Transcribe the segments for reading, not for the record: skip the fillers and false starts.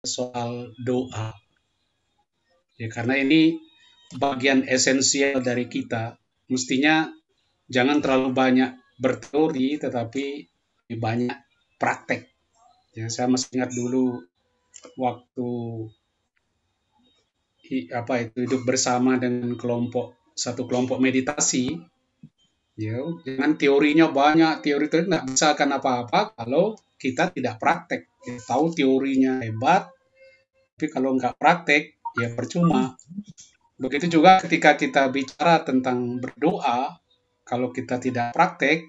soal doa. Ya, karena ini bagian esensial dari kita. Mestinya jangan terlalu banyak berteori, tetapi banyak praktek. Ya, saya masih ingat dulu waktu hidup bersama dengan satu kelompok meditasi. Ya, dengan teorinya banyak, teori itu nggak bisa akan apa-apa kalau kita tidak praktek. Ya, tahu teorinya hebat, tapi kalau nggak praktek, ya percuma. Begitu juga ketika kita bicara tentang berdoa, kalau kita tidak praktek,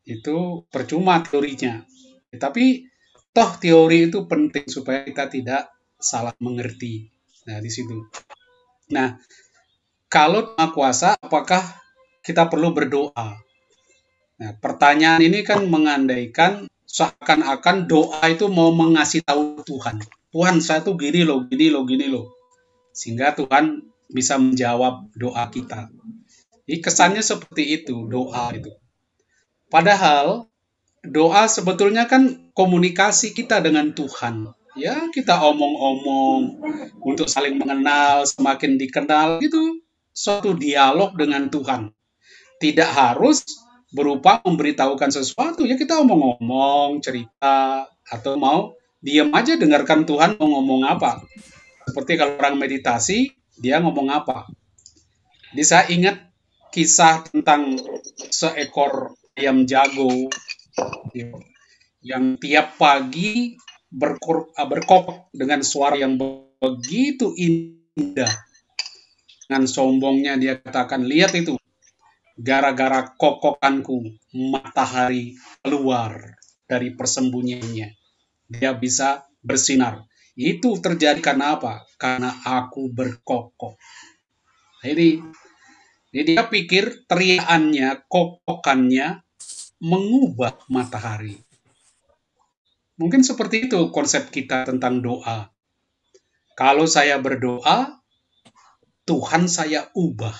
itu percuma teorinya. Ya, tapi toh teori itu penting supaya kita tidak salah mengerti. Nah, di situ. Nah, kalau Maha Kuasa, apakah kita perlu berdoa? Nah, pertanyaan ini kan mengandaikan seakan-akan doa itu mau mengasih tahu Tuhan. Tuhan, saya tuh gini loh, gini loh, gini loh. Sehingga Tuhan bisa menjawab doa kita. Jadi kesannya seperti itu, doa itu. Padahal doa sebetulnya kan komunikasi kita dengan Tuhan. Ya, kita omong-omong untuk saling mengenal, semakin dikenal, itu suatu dialog dengan Tuhan. Tidak harus berupa memberitahukan sesuatu, ya kita omong-omong, cerita, atau mau diam aja dengarkan Tuhan mau ngomong apa. Seperti kalau orang meditasi, dia ngomong apa. Jadi saya ingat kisah tentang seekor ayam jago yang tiap pagi berkokok dengan suara yang begitu indah. Dengan sombongnya dia katakan, lihat itu, gara-gara kokokanku matahari keluar dari persembunyiannya. Dia bisa bersinar. Itu terjadi karena apa? Karena aku berkokok. Jadi dia pikir teriakannya, kokokannya mengubah matahari. Mungkin seperti itu konsep kita tentang doa. Kalau saya berdoa, Tuhan saya ubah.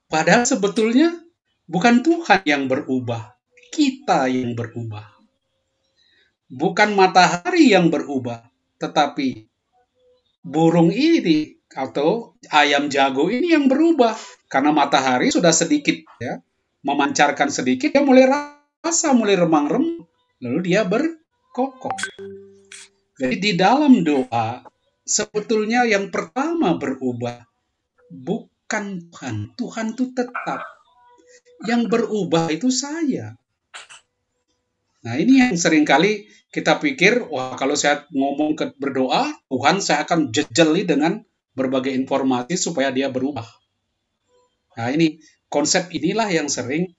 Padahal sebetulnya bukan Tuhan yang berubah, kita yang berubah. Bukan matahari yang berubah, tetapi burung ini atau ayam jago ini yang berubah. Karena matahari sudah sedikit ya, memancarkan sedikit, dia mulai rasa, mulai remang-remang. Lalu dia berkokok. Jadi di dalam doa, sebetulnya yang pertama berubah bukan Tuhan. Tuhan itu tetap. Yang berubah itu saya. Nah, ini yang seringkali kita pikir, wah kalau saya ngomong berdoa, Tuhan saya akan jejeli dengan berbagai informasi supaya dia berubah. Nah, ini konsep inilah yang sering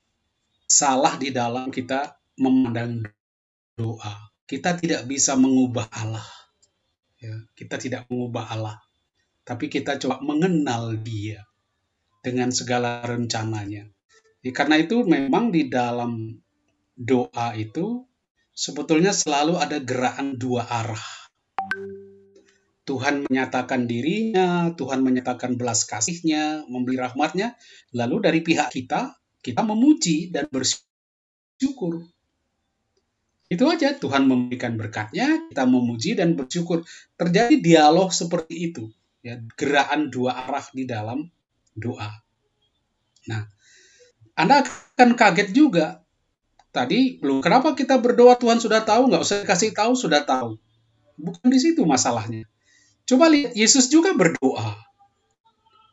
salah di dalam kita memandang doa. Kita tidak bisa mengubah Allah. Ya, kita tidak mengubah Allah. Tapi kita coba mengenal dia dengan segala rencananya. Karena itu memang di dalam doa itu sebetulnya selalu ada gerakan dua arah. Tuhan menyatakan dirinya, Tuhan menyatakan belas kasihnya, memberi rahmatnya, lalu dari pihak kita, kita memuji dan bersyukur. Itu aja, Tuhan memberikan berkatnya, kita memuji dan bersyukur. Terjadi dialog seperti itu, ya, gerakan dua arah di dalam doa. Nah, Anda akan kaget juga. Tadi, kenapa kita berdoa Tuhan sudah tahu, nggak usah kasih tahu, sudah tahu. Bukan di situ masalahnya. Coba lihat, Yesus juga berdoa.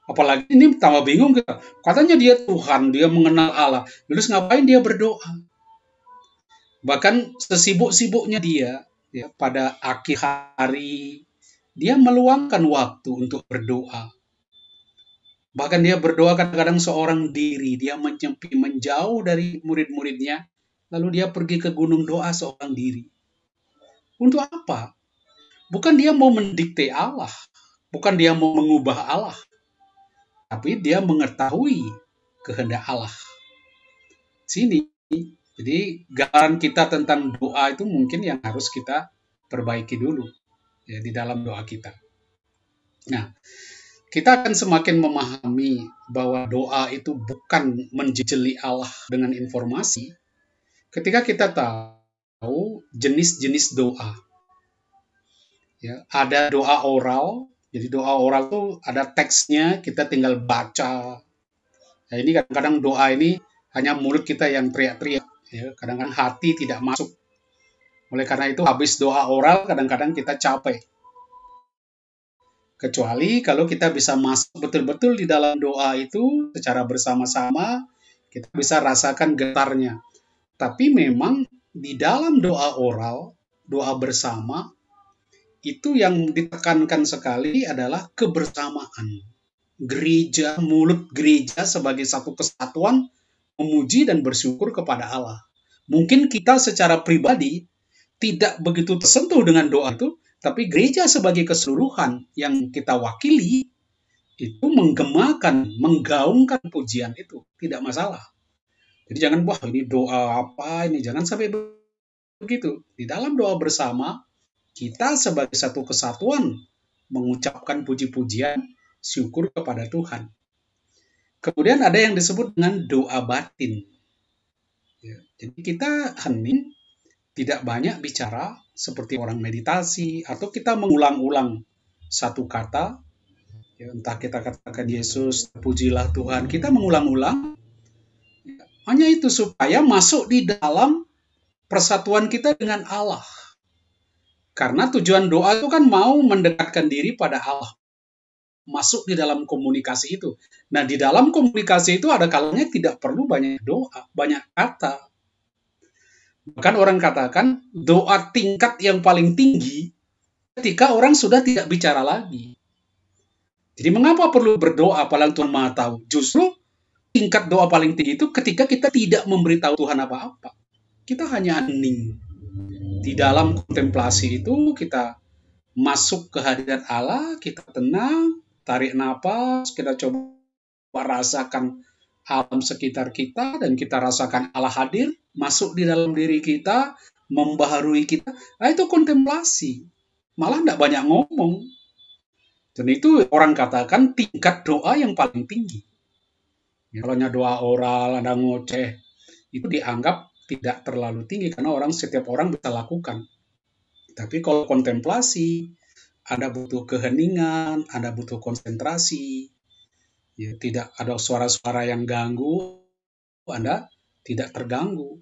Apalagi ini tambah bingung kita. Katanya dia Tuhan, dia mengenal Allah. Lalu ngapain dia berdoa? Bahkan sesibuk-sibuknya dia, ya, pada akhir hari, dia meluangkan waktu untuk berdoa. Bahkan dia berdoa kadang-kadang seorang diri, dia menjauh dari murid-muridnya, lalu dia pergi ke gunung doa seorang diri. Untuk apa? Bukan dia mau mendikte Allah, bukan dia mau mengubah Allah, tapi dia mengetahui kehendak Allah. Sini, jadi gambaran kita tentang doa itu mungkin yang harus kita perbaiki dulu ya di dalam doa kita. Nah, kita akan semakin memahami bahwa doa itu bukan menjejeli Allah dengan informasi ketika kita tahu jenis-jenis doa. Ya, ada doa oral. Jadi doa oral tuh ada teksnya, kita tinggal baca. Nah, ini kadang-kadang doa ini hanya mulut kita yang teriak-teriak. Ya, kadang-kadang hati tidak masuk. Oleh karena itu, habis doa oral, kadang-kadang kita capek. Kecuali kalau kita bisa masuk betul-betul di dalam doa itu secara bersama-sama, kita bisa rasakan getarnya. Tapi memang di dalam doa oral, doa bersama, itu yang ditekankan sekali adalah kebersamaan. Gereja, mulut gereja sebagai satu kesatuan, memuji dan bersyukur kepada Allah. Mungkin kita secara pribadi tidak begitu tersentuh dengan doa itu, tapi gereja sebagai keseluruhan yang kita wakili, itu menggemakan, menggaungkan pujian itu. Tidak masalah. Jadi jangan, wah ini doa apa ini, jangan sampai begitu. Di dalam doa bersama, kita sebagai satu kesatuan mengucapkan puji-pujian, syukur kepada Tuhan. Kemudian ada yang disebut dengan doa batin. Ya, jadi kita hening, tidak banyak bicara seperti orang meditasi, atau kita mengulang-ulang satu kata, ya, entah kita katakan Yesus, pujilah Tuhan, kita mengulang-ulang, ya, hanya itu supaya masuk di dalam persatuan kita dengan Allah. Karena tujuan doa itu kan mau mendekatkan diri pada Allah. Masuk di dalam komunikasi itu. Nah, di dalam komunikasi itu ada kalanya tidak perlu banyak doa, banyak kata. Bahkan orang katakan doa tingkat yang paling tinggi ketika orang sudah tidak bicara lagi. Jadi mengapa perlu berdoa padahal Tuhan Maha tahu? Justru tingkat doa paling tinggi itu ketika kita tidak memberitahu Tuhan apa-apa. Kita hanya hening. Di dalam kontemplasi itu kita masuk ke hadirat Allah, kita tenang, tarik napas, kita coba rasakan alam sekitar kita, dan kita rasakan Allah hadir, masuk di dalam diri kita, membaharui kita. Nah, itu kontemplasi. Malah tidak banyak ngomong. Dan itu orang katakan tingkat doa yang paling tinggi. Kalau doa oral, ada ngoceh, itu dianggap tidak terlalu tinggi, karena setiap orang bisa lakukan. Tapi kalau kontemplasi, Anda butuh keheningan, Anda butuh konsentrasi, ya, tidak ada suara-suara yang ganggu, Anda tidak terganggu.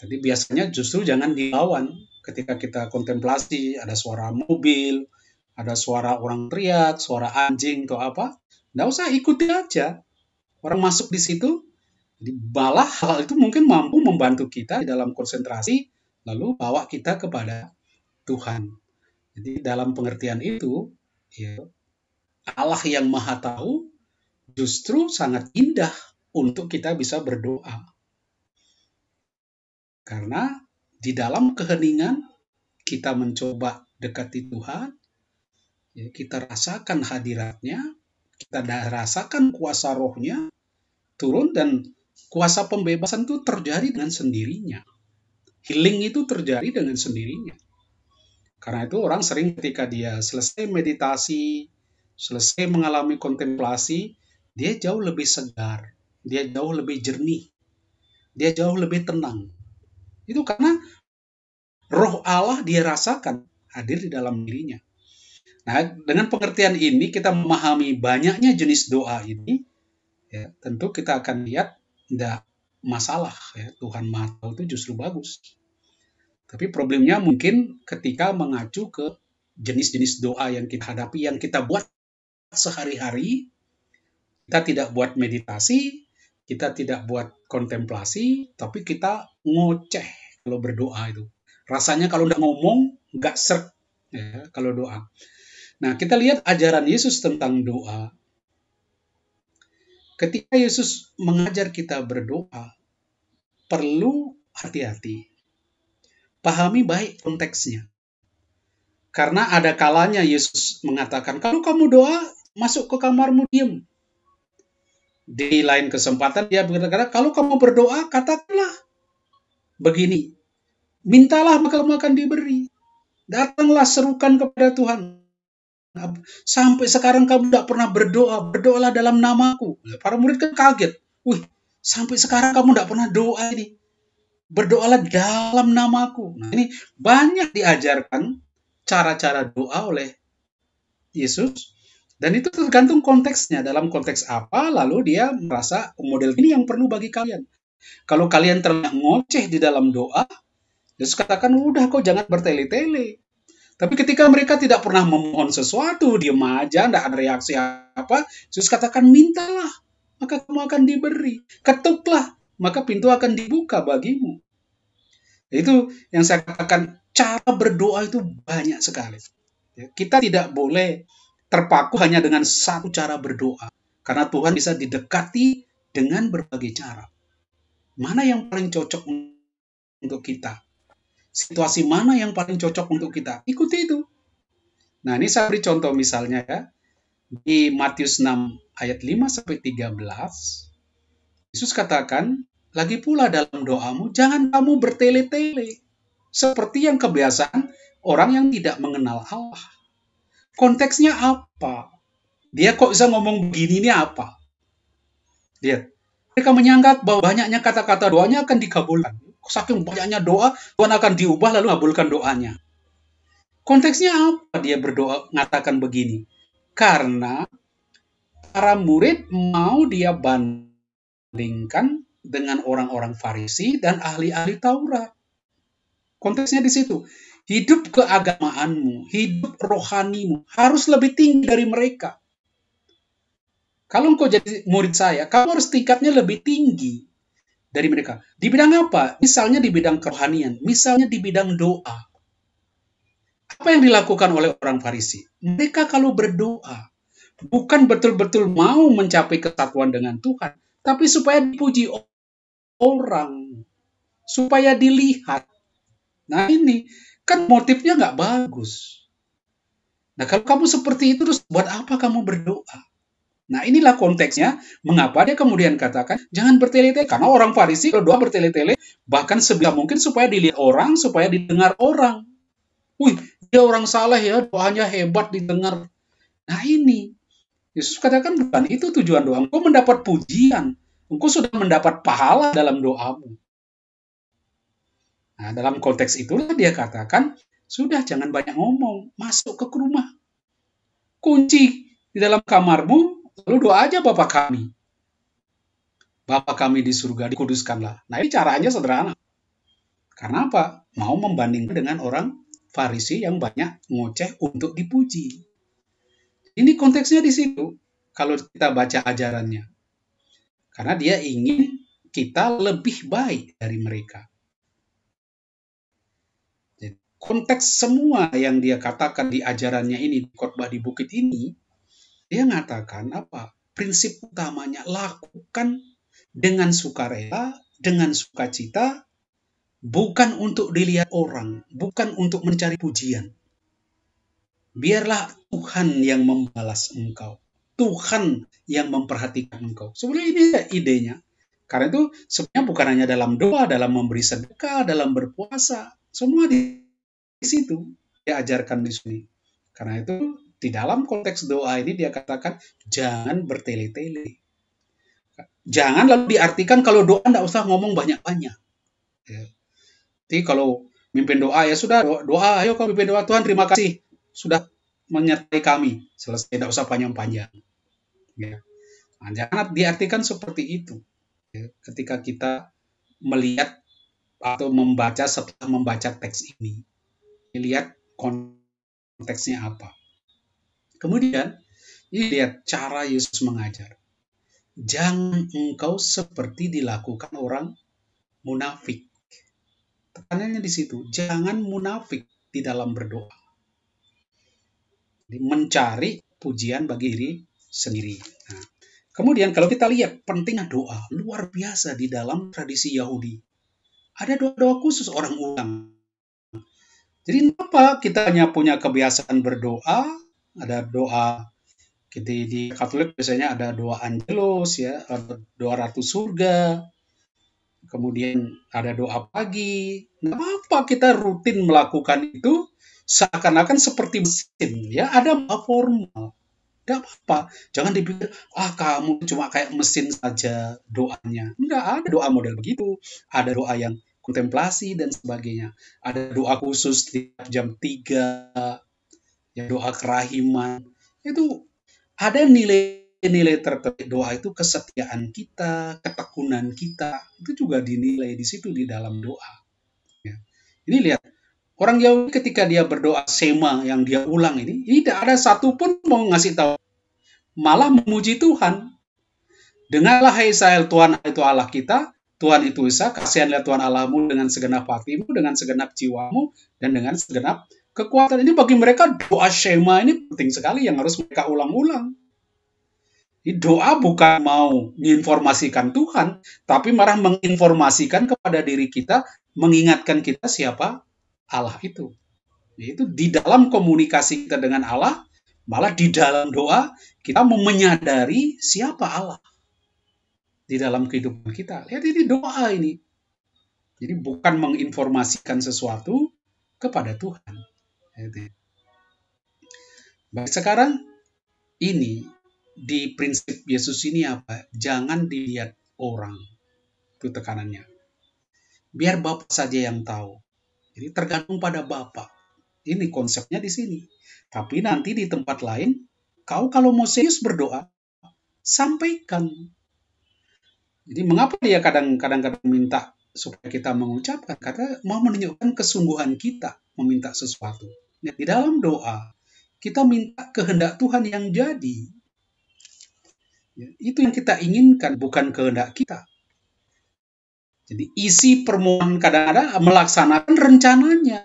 Jadi biasanya justru jangan dilawan. Ketika kita kontemplasi, ada suara mobil, ada suara orang teriak, suara anjing atau apa, nggak usah, ikuti aja. Orang masuk di situ, jadi malah hal itu mungkin mampu membantu kita di dalam konsentrasi, lalu bawa kita kepada Tuhan. Jadi dalam pengertian itu, ya, Allah yang Maha Tahu justru sangat indah untuk kita bisa berdoa. Karena di dalam keheningan kita mencoba dekati Tuhan, ya, kita rasakan hadiratnya, kita rasakan kuasa rohnya turun, dan kuasa pembebasan itu terjadi dengan sendirinya. Healing itu terjadi dengan sendirinya. Karena itu orang sering ketika dia selesai meditasi, selesai mengalami kontemplasi, dia jauh lebih segar, dia jauh lebih jernih, dia jauh lebih tenang. Itu karena roh Allah dia rasakan hadir di dalam dirinya. Nah, dengan pengertian ini kita memahami banyaknya jenis doa ini, ya, tentu kita akan lihat tidak masalah, ya, Tuhan Maha Tahu itu justru bagus. Tapi problemnya mungkin ketika mengacu ke jenis-jenis doa yang kita hadapi, yang kita buat sehari-hari, kita tidak buat meditasi, kita tidak buat kontemplasi, tapi kita ngoceh kalau berdoa itu. Rasanya kalau udah ngomong, nggak serk, ya, kalau doa. Nah, kita lihat ajaran Yesus tentang doa. Ketika Yesus mengajar kita berdoa, perlu hati-hati. Pahami baik konteksnya. Karena ada kalanya Yesus mengatakan, kalau kamu doa, masuk ke kamarmu, diam. Di lain kesempatan dia berkata, kalau kamu berdoa, katakanlah begini, mintalah maka kamu akan diberi. Datanglah serukan kepada Tuhan. Sampai sekarang kamu tidak pernah berdoa, berdoalah dalam namaku. Para murid kan kaget. Wih, sampai sekarang kamu tidak pernah doa ini. Berdoalah dalam namaku. Nah, ini banyak diajarkan cara-cara doa oleh Yesus, dan itu tergantung konteksnya. Dalam konteks apa, lalu dia merasa model ini yang perlu bagi kalian. Kalau kalian terlalu ngoceh di dalam doa, Yesus katakan, udah kok jangan bertele-tele. Tapi ketika mereka tidak pernah memohon sesuatu, diem aja, tidak ada reaksi apa, Yesus katakan, mintalah, maka kamu akan diberi. Ketuklah, maka pintu akan dibuka bagimu. Itu yang saya katakan, cara berdoa itu banyak sekali. Kita tidak boleh terpaku hanya dengan satu cara berdoa. Karena Tuhan bisa didekati dengan berbagai cara. Mana yang paling cocok untuk kita? Situasi mana yang paling cocok untuk kita? Ikuti itu. Nah, ini saya beri contoh misalnya ya. Di Matius 6 ayat 5-13, Yesus katakan, lagi pula dalam doamu, jangan kamu bertele-tele. Seperti yang kebiasaan orang yang tidak mengenal Allah. Konteksnya apa? Dia kok bisa ngomong begini, ini apa? Lihat. Mereka menyangka bahwa banyaknya kata-kata doanya akan dikabulkan. Saking banyaknya doa, Tuhan akan diubah lalu kabulkan doanya. Konteksnya apa dia berdoa mengatakan begini? Karena para murid mau dia bandingkan dengan orang-orang Farisi dan ahli-ahli Taurat. Konteksnya di situ. Hidup keagamaanmu, hidup rohanimu harus lebih tinggi dari mereka. Kalau engkau jadi murid saya, kamu harus tingkatnya lebih tinggi dari mereka. Di bidang apa? Misalnya di bidang kerohanian, misalnya di bidang doa. Apa yang dilakukan oleh orang Farisi? Mereka kalau berdoa, bukan betul-betul mau mencapai kesatuan dengan Tuhan, tapi supaya dipuji orang, supaya dilihat. Nah ini, kan motifnya nggak bagus. Nah kalau kamu seperti itu, terus buat apa kamu berdoa? Nah inilah konteksnya, mengapa dia kemudian katakan, jangan bertele-tele. Karena orang Farisi kalau doa bertele-tele, bahkan sebisa mungkin supaya dilihat orang, supaya didengar orang. Wih, dia orang saleh ya, doanya hebat didengar. Nah ini, Yesus katakan bukan itu tujuan doa. Engkau mendapat pujian. Engkau sudah mendapat pahala dalam doamu. Nah, dalam konteks itulah dia katakan, sudah jangan banyak ngomong, masuk ke rumah. Kunci di dalam kamarmu, lalu doa aja Bapa kami. Bapa kami di surga, dikuduskanlah. Nah ini caranya sederhana. Karena apa? Mau membandingkan dengan orang Farisi yang banyak ngoceh untuk dipuji. Ini konteksnya di situ. Kalau kita baca ajarannya. Karena dia ingin kita lebih baik dari mereka. Jadi, konteks semua yang dia katakan di ajarannya ini, di khotbah di bukit ini, dia mengatakan apa? Prinsip utamanya, lakukan dengan sukarela, dengan sukacita, bukan untuk dilihat orang, bukan untuk mencari pujian. Biarlah Tuhan yang membalas engkau. Tuhan yang memperhatikan engkau. Sebenarnya ini idenya. Karena itu sebenarnya bukan hanya dalam doa, dalam memberi sedekah, dalam berpuasa. Semua di situ diajarkan di sini. Karena itu di dalam konteks doa ini dia katakan jangan bertele-tele. Jangan lalu diartikan kalau doa tidak usah ngomong banyak-banyak. Ya. Jadi kalau mimpin doa ya sudah doa, ayo kau mimpin doa, Tuhan terima kasih sudah menyertai kami, selesai, tidak usah panjang-panjang. Ya. Nah, jangan diartikan seperti itu. Ya. Ketika kita melihat atau membaca setelah membaca teks ini, lihat konteksnya apa. Kemudian ini lihat cara Yesus mengajar. Jangan engkau seperti dilakukan orang munafik. Tekanannya di situ, jangan munafik di dalam berdoa. Mencari pujian bagi diri sendiri. Nah, kemudian kalau kita lihat pentingnya doa, luar biasa di dalam tradisi Yahudi. Ada doa-doa khusus orang ulang. Jadi kenapa kita hanya punya kebiasaan berdoa, ada doa di Katolik biasanya ada doa Angelus ya, ada doa Ratu Surga, kemudian ada doa pagi. Kenapa kita rutin melakukan itu seakan-akan seperti mesin ya, ada formal. Tidak apa-apa, jangan dipikir kamu cuma kayak mesin saja doanya. Enggak, ada doa model begitu, ada doa yang kontemplasi dan sebagainya. Ada doa khusus setiap jam 3, ya doa kerahiman. Itu ada nilai-nilai tertentu. Doa itu kesetiaan kita, ketekunan kita, itu juga dinilai di situ di dalam doa. Ya. Ini lihat, orang Yahudi ketika dia berdoa Sema yang dia ulang ini, tidak ada satupun mau ngasih tahu, malah memuji Tuhan. Dengarlah hai Israel, Tuhan itu Allah kita, Tuhan itu Esa, kasihanlah Tuhan Allahmu dengan segenap hatimu, dengan segenap jiwamu, dan dengan segenap kekuatan. Ini bagi mereka doa Shema ini penting sekali yang harus mereka ulang-ulang. Doa bukan mau menginformasikan Tuhan, tapi malah menginformasikan kepada diri kita, mengingatkan kita siapa Allah itu. Yaitu di dalam komunikasi kita dengan Allah, malah di dalam doa kita menyadari siapa Allah di dalam kehidupan kita. Lihat ini doa ini. Jadi bukan menginformasikan sesuatu kepada Tuhan. Baik, sekarang ini di prinsip Yesus ini apa? Jangan dilihat orang. Itu tekanannya. Biar Bapa saja yang tahu. Jadi tergantung pada Bapa. Ini konsepnya di sini. Tapi nanti di tempat lain, kau kalau mau serius berdoa, sampaikan. Jadi mengapa dia kadang-kadang minta supaya kita mengucapkan? Karena mau menunjukkan kesungguhan kita meminta sesuatu. Di dalam doa, kita minta kehendak Tuhan yang jadi. Itu yang kita inginkan, bukan kehendak kita. Jadi isi permohonan kadang-kadang melaksanakan rencananya.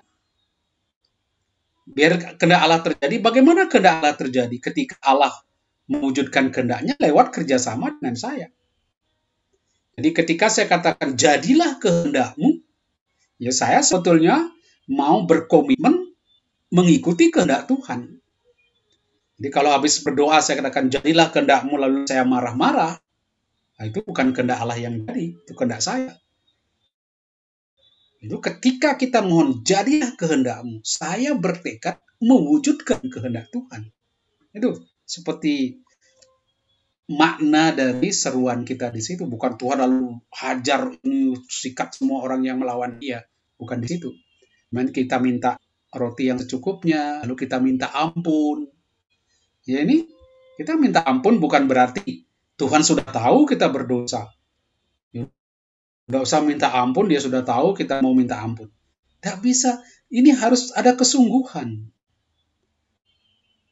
Biar kehendak Allah terjadi, bagaimana kehendak Allah terjadi? Ketika Allah mewujudkan kehendaknya lewat kerjasama dengan saya. Jadi ketika saya katakan jadilah kehendakmu, ya saya sebetulnya mau berkomitmen mengikuti kehendak Tuhan. Jadi kalau habis berdoa saya katakan jadilah kehendakmu lalu saya marah-marah, nah itu bukan kehendak Allah yang jadi, itu kehendak saya. Itu ketika kita mohon jadilah kehendakmu, saya bertekad mewujudkan kehendak Tuhan. Itu seperti makna dari seruan kita di situ, bukan Tuhan lalu hajar sikat semua orang yang melawan dia, bukan di situ. Kita minta roti yang secukupnya, lalu kita minta ampun. Ya ini kita minta ampun bukan berarti Tuhan sudah tahu kita berdosa. Tidak usah minta ampun, dia sudah tahu kita mau minta ampun. Tidak bisa, ini harus ada kesungguhan.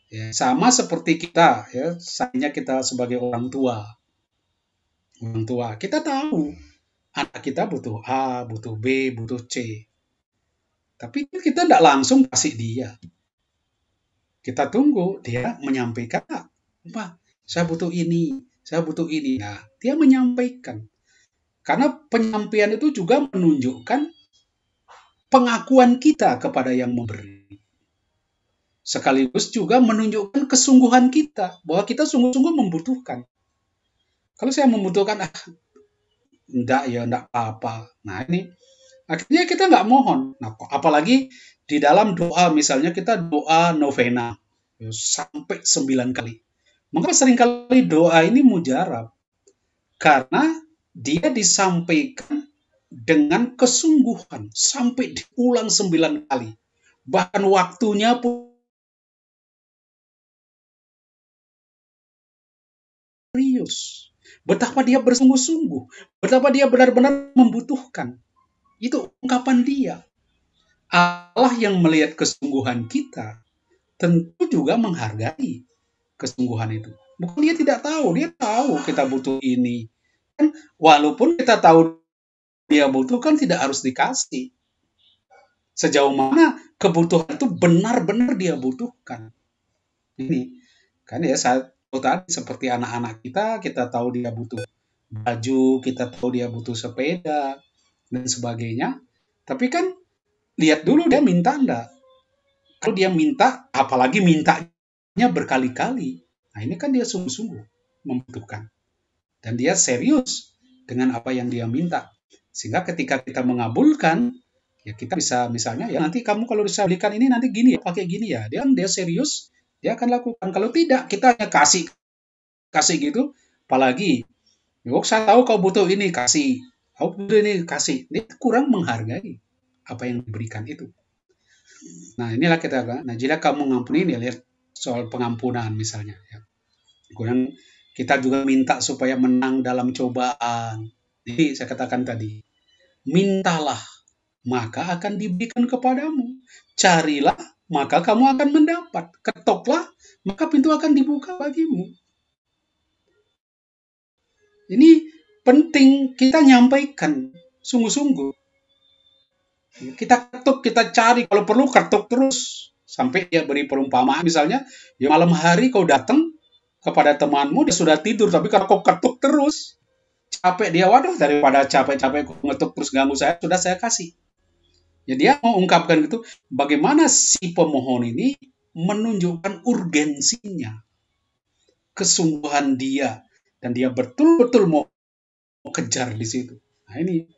Ya, sama seperti kita, ya, misalnya kita sebagai orang tua, kita tahu anak kita butuh A, butuh B, butuh C. Tapi kita tidak langsung kasih dia. Kita tunggu dia menyampaikan, Pak, saya butuh ini, saya butuh ini. Nah, dia menyampaikan. Karena penyampaian itu juga menunjukkan pengakuan kita kepada yang memberi. Sekaligus juga menunjukkan kesungguhan kita, bahwa kita sungguh-sungguh membutuhkan. Kalau saya membutuhkan, enggak apa-apa. Nah ini, akhirnya kita nggak mohon. Nah, apalagi di dalam doa, misalnya kita doa novena, sampai 9 kali. Maka seringkali doa ini mujarab. Karena dia disampaikan dengan kesungguhan, sampai diulang 9 kali. Bahkan waktunya pun serius. Betapa dia bersungguh-sungguh. Betapa dia benar-benar membutuhkan. Itu ungkapan dia. Allah yang melihat kesungguhan kita, tentu juga menghargai kesungguhan itu. Bukan dia tidak tahu, dia tahu kita butuh ini. Dan walaupun kita tahu dia butuh, kan tidak harus dikasih. Sejauh mana kebutuhan itu benar-benar dia butuhkan. Ini, kan ya saat tadi seperti anak-anak kita tahu dia butuh baju, kita tahu dia butuh sepeda, dan sebagainya. Tapi kan lihat dulu dia minta enggak. Kalau dia minta, apalagi mintanya berkali-kali. Nah ini kan dia sungguh-sungguh membutuhkan. Dan dia serius dengan apa yang dia minta. Sehingga ketika kita mengabulkan, ya kita bisa misalnya, ya nanti kamu kalau bisa belikan ini nanti gini ya, pakai gini ya. Dia serius, dia akan lakukan. Kalau tidak, kita hanya kasih gitu. Apalagi, saya tahu kau butuh ini, kasih. udah ini kasih. Dia kurang menghargai apa yang diberikan itu. Nah, inilah kita kan. Nah, jika kamu mengampuni ini, lihat soal pengampunan misalnya. Ya. Kemudian kita juga minta supaya menang dalam cobaan. Jadi saya katakan tadi, mintalah maka akan diberikan kepadamu. Carilah maka kamu akan mendapat. Ketoklah maka pintu akan dibuka bagimu. Ini penting kita nyampaikan sungguh-sungguh. Kita ketuk, kita cari, kalau perlu ketuk terus sampai dia beri perumpamaan misalnya, ya malam hari kau datang kepada temanmu dia sudah tidur, tapi kalau kau ketuk terus capek dia, waduh daripada capek-capek ngetuk terus ganggu saya, sudah saya kasih. Ya dia mengungkapkan itu bagaimana si pemohon ini menunjukkan urgensinya, kesungguhan dia, dan dia betul-betul mau kejar di situ. Nah ini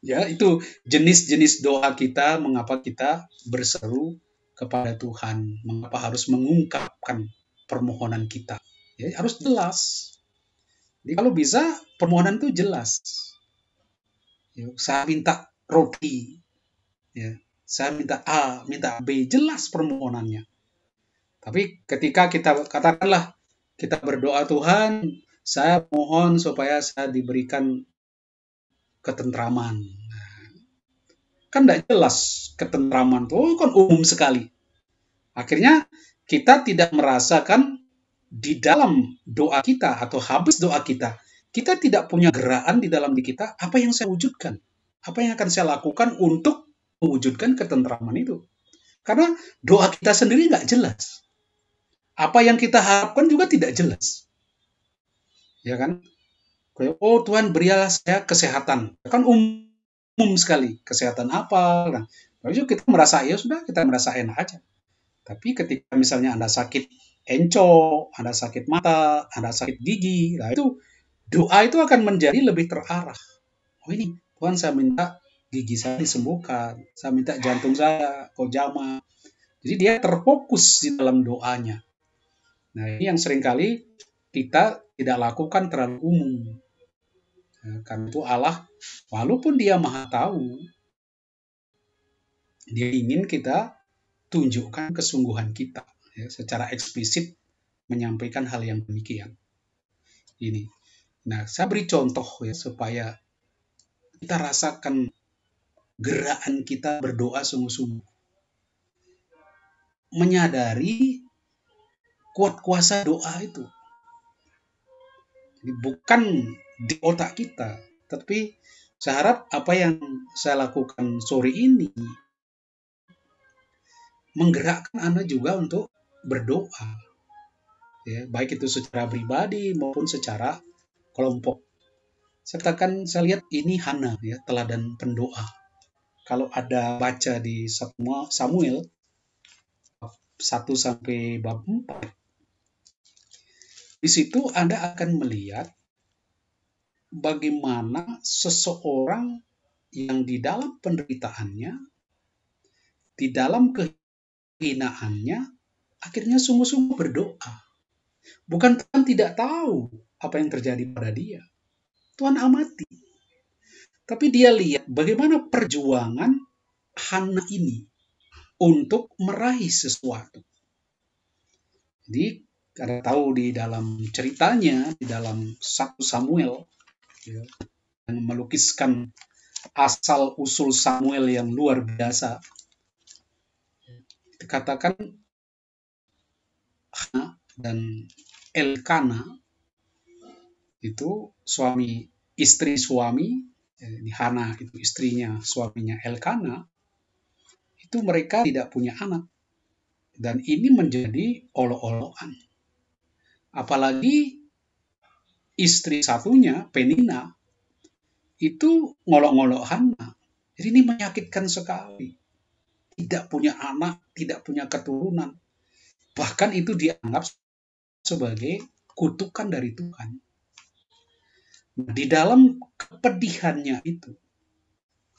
ya itu jenis-jenis doa kita, mengapa kita berseru kepada Tuhan, mengapa harus mengungkapkan permohonan kita. Ya, harus jelas. Jadi kalau bisa permohonan itu jelas. Ya, saya minta roti, ya, saya minta A, minta B, jelas permohonannya. Tapi ketika kita katakanlah kita berdoa, Tuhan, saya mohon supaya saya diberikan ketentraman. Kan tidak jelas ketentraman itu, kan umum sekali. Akhirnya kita tidak merasakan di dalam doa kita atau habis doa kita, kita tidak punya gerakan di dalam diri kita, apa yang saya wujudkan? Apa yang akan saya lakukan untuk mewujudkan ketentraman itu? Karena doa kita sendiri nggak jelas. Apa yang kita harapkan juga tidak jelas. Ya kan? Oh Tuhan berilah saya kesehatan. Kan umum sekali. Kesehatan apa? Nah, lalu kita merasa, ya sudah, kita merasa enak aja. Tapi ketika misalnya Anda sakit encok, Anda sakit mata, Anda sakit gigi, nah itu doa itu akan menjadi lebih terarah. Oh ini, Tuhan saya minta gigi saya disembuhkan, saya minta jantung saya kau jamah. Jadi dia terfokus di dalam doanya. Nah ini yang seringkali kita tidak lakukan terlalu umum. Ya, karena itu Allah, walaupun dia maha tahu, dia ingin kita tunjukkan kesungguhan kita. Ya, secara eksplisit menyampaikan hal yang demikian. Ini. Nah, saya beri contoh ya supaya kita rasakan gerakan kita berdoa sungguh-sungguh. Menyadari kuat kuasa doa itu. Jadi bukan di otak kita, tapi saya harap apa yang saya lakukan sore ini menggerakkan Anda juga untuk berdoa. Ya, baik itu secara pribadi maupun secara kelompok. Saya lihat ini Hana ya, teladan pendoa. Kalau ada baca di Samuel 1 sampai bab 4, di situ Anda akan melihat bagaimana seseorang yang di dalam penderitaannya, di dalam kehinaannya, akhirnya sungguh-sungguh berdoa. Bukan Tuhan tidak tahu apa yang terjadi pada dia. Tuhan amati. Tapi dia lihat bagaimana perjuangan Hana ini untuk meraih sesuatu. Jadi, Anda tahu di dalam ceritanya, di dalam 1 Samuel, ya, yang melukiskan asal-usul Samuel yang luar biasa, dikatakan Hana dan Elkana itu istri suami, Hana itu istrinya suaminya Elkana, itu mereka tidak punya anak. Dan ini menjadi olok-olokan. Apalagi istri satunya, Penina, itu ngolok-ngolok Hana. Jadi ini menyakitkan sekali. Tidak punya anak, tidak punya keturunan. Bahkan itu dianggap sebagai kutukan dari Tuhan. Nah, di dalam kepedihannya itu,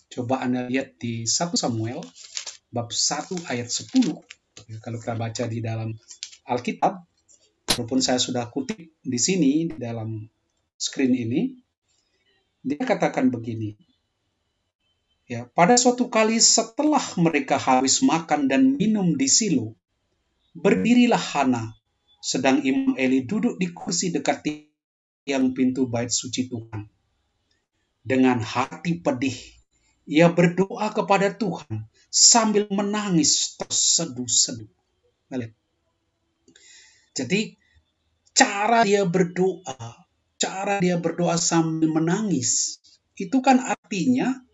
coba Anda lihat di 1 Samuel, bab 1 ayat 10. Kalau kita baca di dalam Alkitab, walaupun saya sudah kutip di sini, di dalam screen ini, Dia katakan begini, ya, pada suatu kali setelah mereka habis makan dan minum di Silo, berdirilah Hana, sedang Imam Eli duduk di kursi dekat tiang pintu bait suci Tuhan. Dengan hati pedih, ia berdoa kepada Tuhan sambil menangis terseduh-seduh. Jadi cara dia berdoa sambil menangis, itu kan artinya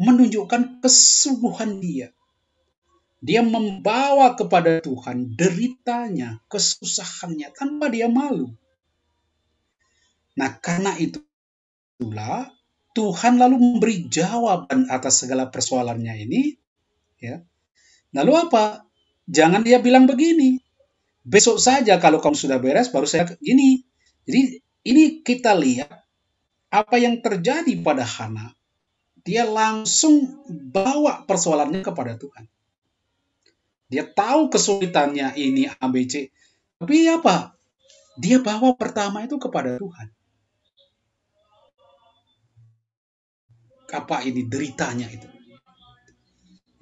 menunjukkan kesungguhan dia. Dia membawa kepada Tuhan deritanya, kesusahannya, tanpa dia malu. Nah, karena itulah Tuhan lalu memberi jawaban atas segala persoalannya ini. Ya. Lalu apa? Jangan dia bilang begini, besok saja kalau kamu sudah beres, baru saya gini. Jadi ini kita lihat apa yang terjadi pada Hana. Dia langsung bawa persoalannya kepada Tuhan. Dia tahu kesulitannya ini ABC. Tapi apa? Dia bawa pertama itu kepada Tuhan. Apa ini deritanya itu?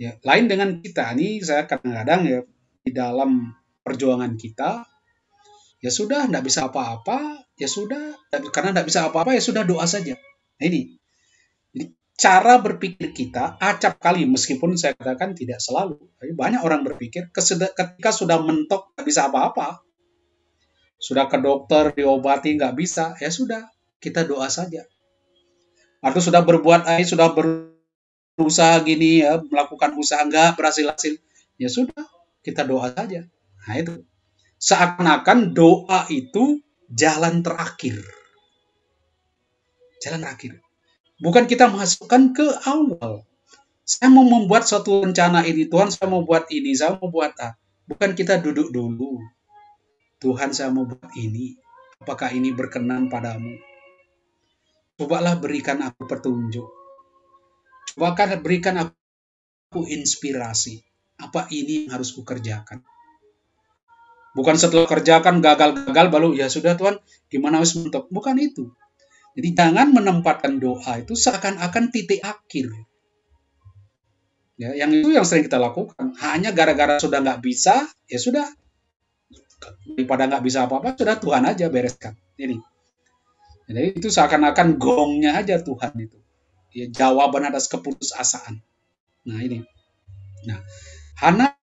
Ya, lain dengan kita. Ini saya kadang-kadang ya di dalam perjuangan kita, ya sudah tidak bisa apa-apa, ya sudah, karena tidak bisa apa-apa ya sudah doa saja. Nah, ini. Jadi cara berpikir kita acap kali, meskipun saya katakan tidak selalu. Tapi banyak orang berpikir ketika sudah mentok nggak bisa apa-apa, sudah ke dokter diobati nggak bisa, ya sudah kita doa saja. Atau sudah berbuat sudah berusaha gini ya, melakukan usaha nggak berhasil, ya sudah kita doa saja. Nah itu seakan-akan doa itu jalan terakhir. Jalan terakhir. Bukan kita masukkan ke awal. Saya mau membuat suatu rencana ini, Tuhan saya mau buat ini, saya mau buat A. Bukan kita duduk dulu. Tuhan saya mau buat ini. Apakah ini berkenan padamu? Cobalah berikan aku petunjuk. Cobalah berikan aku inspirasi. Apa ini yang harus kukerjakan? Bukan setelah kerjakan gagal-gagal baru ya sudah Tuhan gimana harus mentok. Bukan itu. Jadi jangan menempatkan doa itu seakan-akan titik akhir. Ya, yang itu yang sering kita lakukan. Hanya gara-gara sudah nggak bisa, ya sudah. Daripada nggak bisa apa-apa, sudah Tuhan aja bereskan. Ini. Jadi itu seakan-akan gongnya aja Tuhan itu. Ya, jawaban atas keputusasaan. Nah ini. Nah, Hana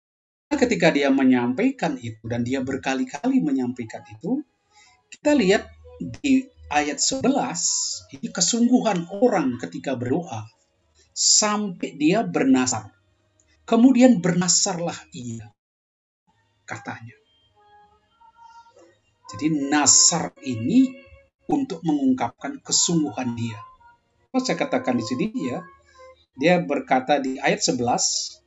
ketika dia menyampaikan itu dan dia berkali-kali menyampaikan itu, kita lihat di ayat 11, ini kesungguhan orang ketika berdoa sampai dia bernasar. Kemudian bernasarlah ia, katanya. Jadi nasar ini untuk mengungkapkan kesungguhan dia. Saya katakan di sini ya, dia berkata di ayat 11,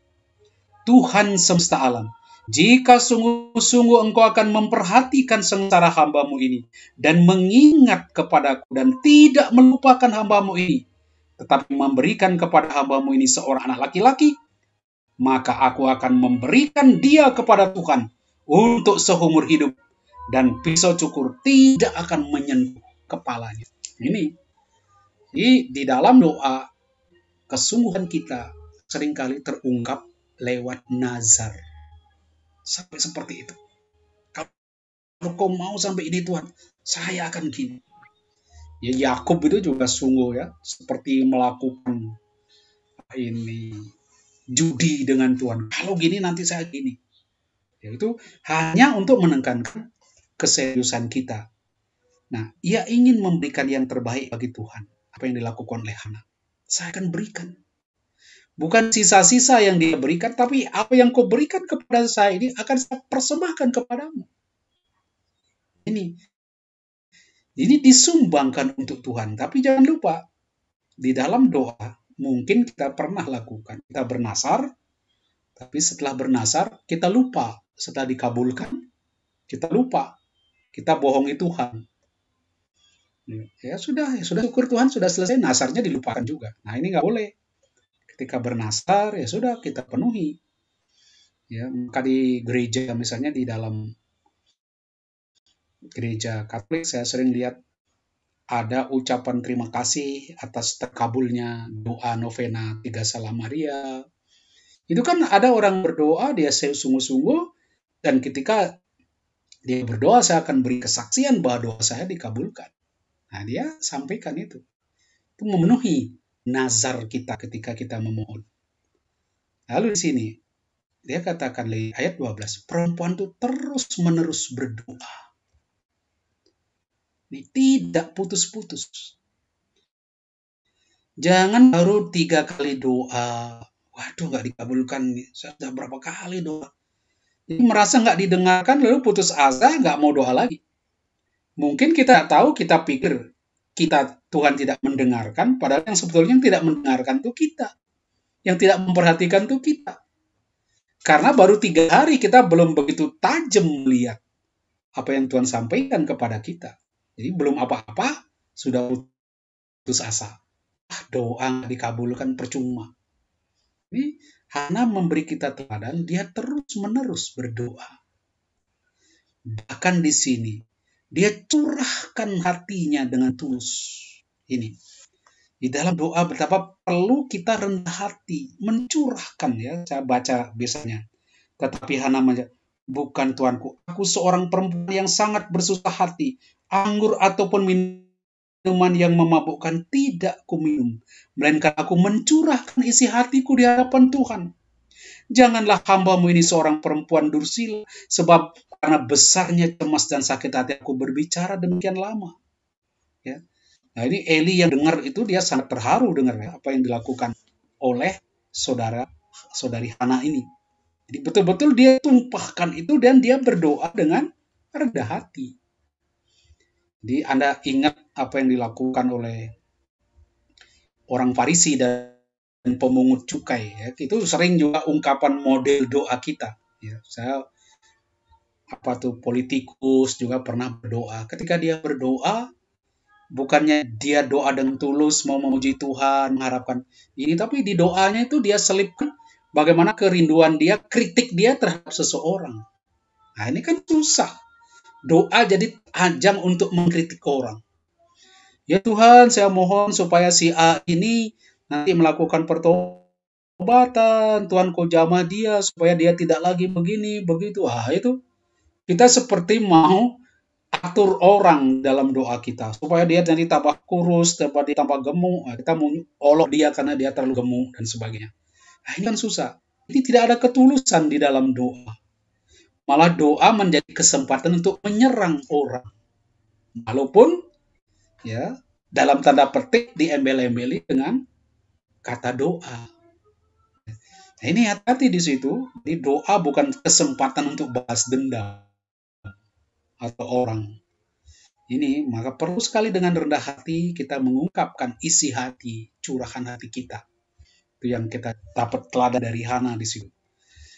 Tuhan semesta alam, jika sungguh-sungguh engkau akan memperhatikan sengsara hambamu ini, dan mengingat kepadaku, dan tidak melupakan hambamu ini, tetapi memberikan kepada hambamu ini seorang anak laki-laki, maka aku akan memberikan dia kepada Tuhan untuk seumur hidup, dan pisau cukur tidak akan menyentuh kepalanya. Ini di dalam doa, kesungguhan kita seringkali terungkap lewat nazar. Sampai seperti itu. Kalau kau mau sampai ini Tuhan, saya akan gini. Ya Yakub itu juga sungguh ya, seperti melakukan ini judi dengan Tuhan. Kalau gini nanti saya gini. Ya, itu hanya untuk menekankan keseriusan kita. Nah, ia ingin memberikan yang terbaik bagi Tuhan. Apa yang dilakukan oleh Hana. Saya akan berikan. Bukan sisa-sisa yang dia berikan, tapi apa yang kau berikan kepada saya ini akan saya persembahkan kepadamu. Ini disumbangkan untuk Tuhan. Tapi jangan lupa, di dalam doa, mungkin kita pernah lakukan. Kita bernasar, tapi setelah bernasar, kita lupa. Setelah dikabulkan, kita lupa. Kita bohongi Tuhan. Ya sudah syukur Tuhan sudah selesai, nasarnya dilupakan juga. Nah ini nggak boleh. Ketika bernasar, ya sudah kita penuhi. Ya, maka di gereja misalnya di dalam gereja Katolik saya sering lihat ada ucapan terima kasih atas terkabulnya doa novena Tiga Salam Maria. Itu kan ada orang berdoa, dia sungguh-sungguh, dan ketika dia berdoa, saya akan beri kesaksian bahwa doa saya dikabulkan. Nah, dia sampaikan itu. Itu memenuhi nazar kita ketika kita memohon. Lalu di sini, dia katakan di ayat 12, perempuan itu terus-menerus berdoa. Ini tidak putus-putus. Jangan baru 3 kali doa. Waduh, nggak dikabulkan. Saya sudah berapa kali doa. Jadi merasa nggak didengarkan, lalu putus asa, nggak mau doa lagi. Mungkin kita tahu, kita pikir Tuhan tidak mendengarkan, padahal yang sebetulnya yang tidak mendengarkan itu kita. Yang tidak memperhatikan itu kita. Karena baru 3 hari kita belum begitu tajam melihat apa yang Tuhan sampaikan kepada kita. Jadi belum apa-apa, sudah putus asa. Doa nggak dikabulkan, percuma. Ini Hana memberi kita teladan, dia terus-menerus berdoa. Bahkan di sini, dia curahkan hatinya dengan tulus. Ini, di dalam doa betapa perlu kita rendah hati, mencurahkan ya, saya baca biasanya. Tetapi Hana bukan Tuanku, aku seorang perempuan yang sangat bersusah hati. Anggur ataupun minuman yang memabukkan tidak kuminum, melainkan aku mencurahkan isi hatiku di hadapan Tuhan. Janganlah hambamu ini seorang perempuan dursila, sebab karena besarnya cemas dan sakit hati aku berbicara demikian lama. Ya. Nah, ini Eli yang dengar itu, dia sangat terharu dengar ya, apa yang dilakukan oleh saudari Hana ini. Jadi betul-betul dia tumpahkan itu dan dia berdoa dengan rendah hati. Jadi Anda ingat apa yang dilakukan oleh orang Farisi dan pemungut cukai. Ya. Itu sering juga ungkapan model doa kita. Ya. Saya politikus juga pernah berdoa. Ketika dia berdoa, bukannya dia doa dengan tulus mau memuji Tuhan, mengharapkan ini, tapi di doanya itu dia selipkan bagaimana kerinduan dia, kritik dia terhadap seseorang. Nah, ini kan susah. Doa jadi ajang untuk mengkritik orang. Ya Tuhan, saya mohon supaya si A ini nanti melakukan pertobatan. Tuhan, kau jamah dia supaya dia tidak lagi begini, begitu. Itu kita seperti mau atur orang dalam doa kita supaya dia nanti tambah kurus, dia tambah gemuk. Kita mau olok dia karena dia terlalu gemuk dan sebagainya. Nah, ini kan susah. Jadi tidak ada ketulusan di dalam doa. Malah doa menjadi kesempatan untuk menyerang orang. Walaupun ya dalam tanda petik diembel-embeli dengan kata doa. Nah, ini hati-hati di situ. Jadi doa bukan kesempatan untuk balas dendam atau orang. Ini maka perlu sekali dengan rendah hati kita mengungkapkan isi hati, curahan hati kita. Itu yang kita dapat teladan dari Hana di situ.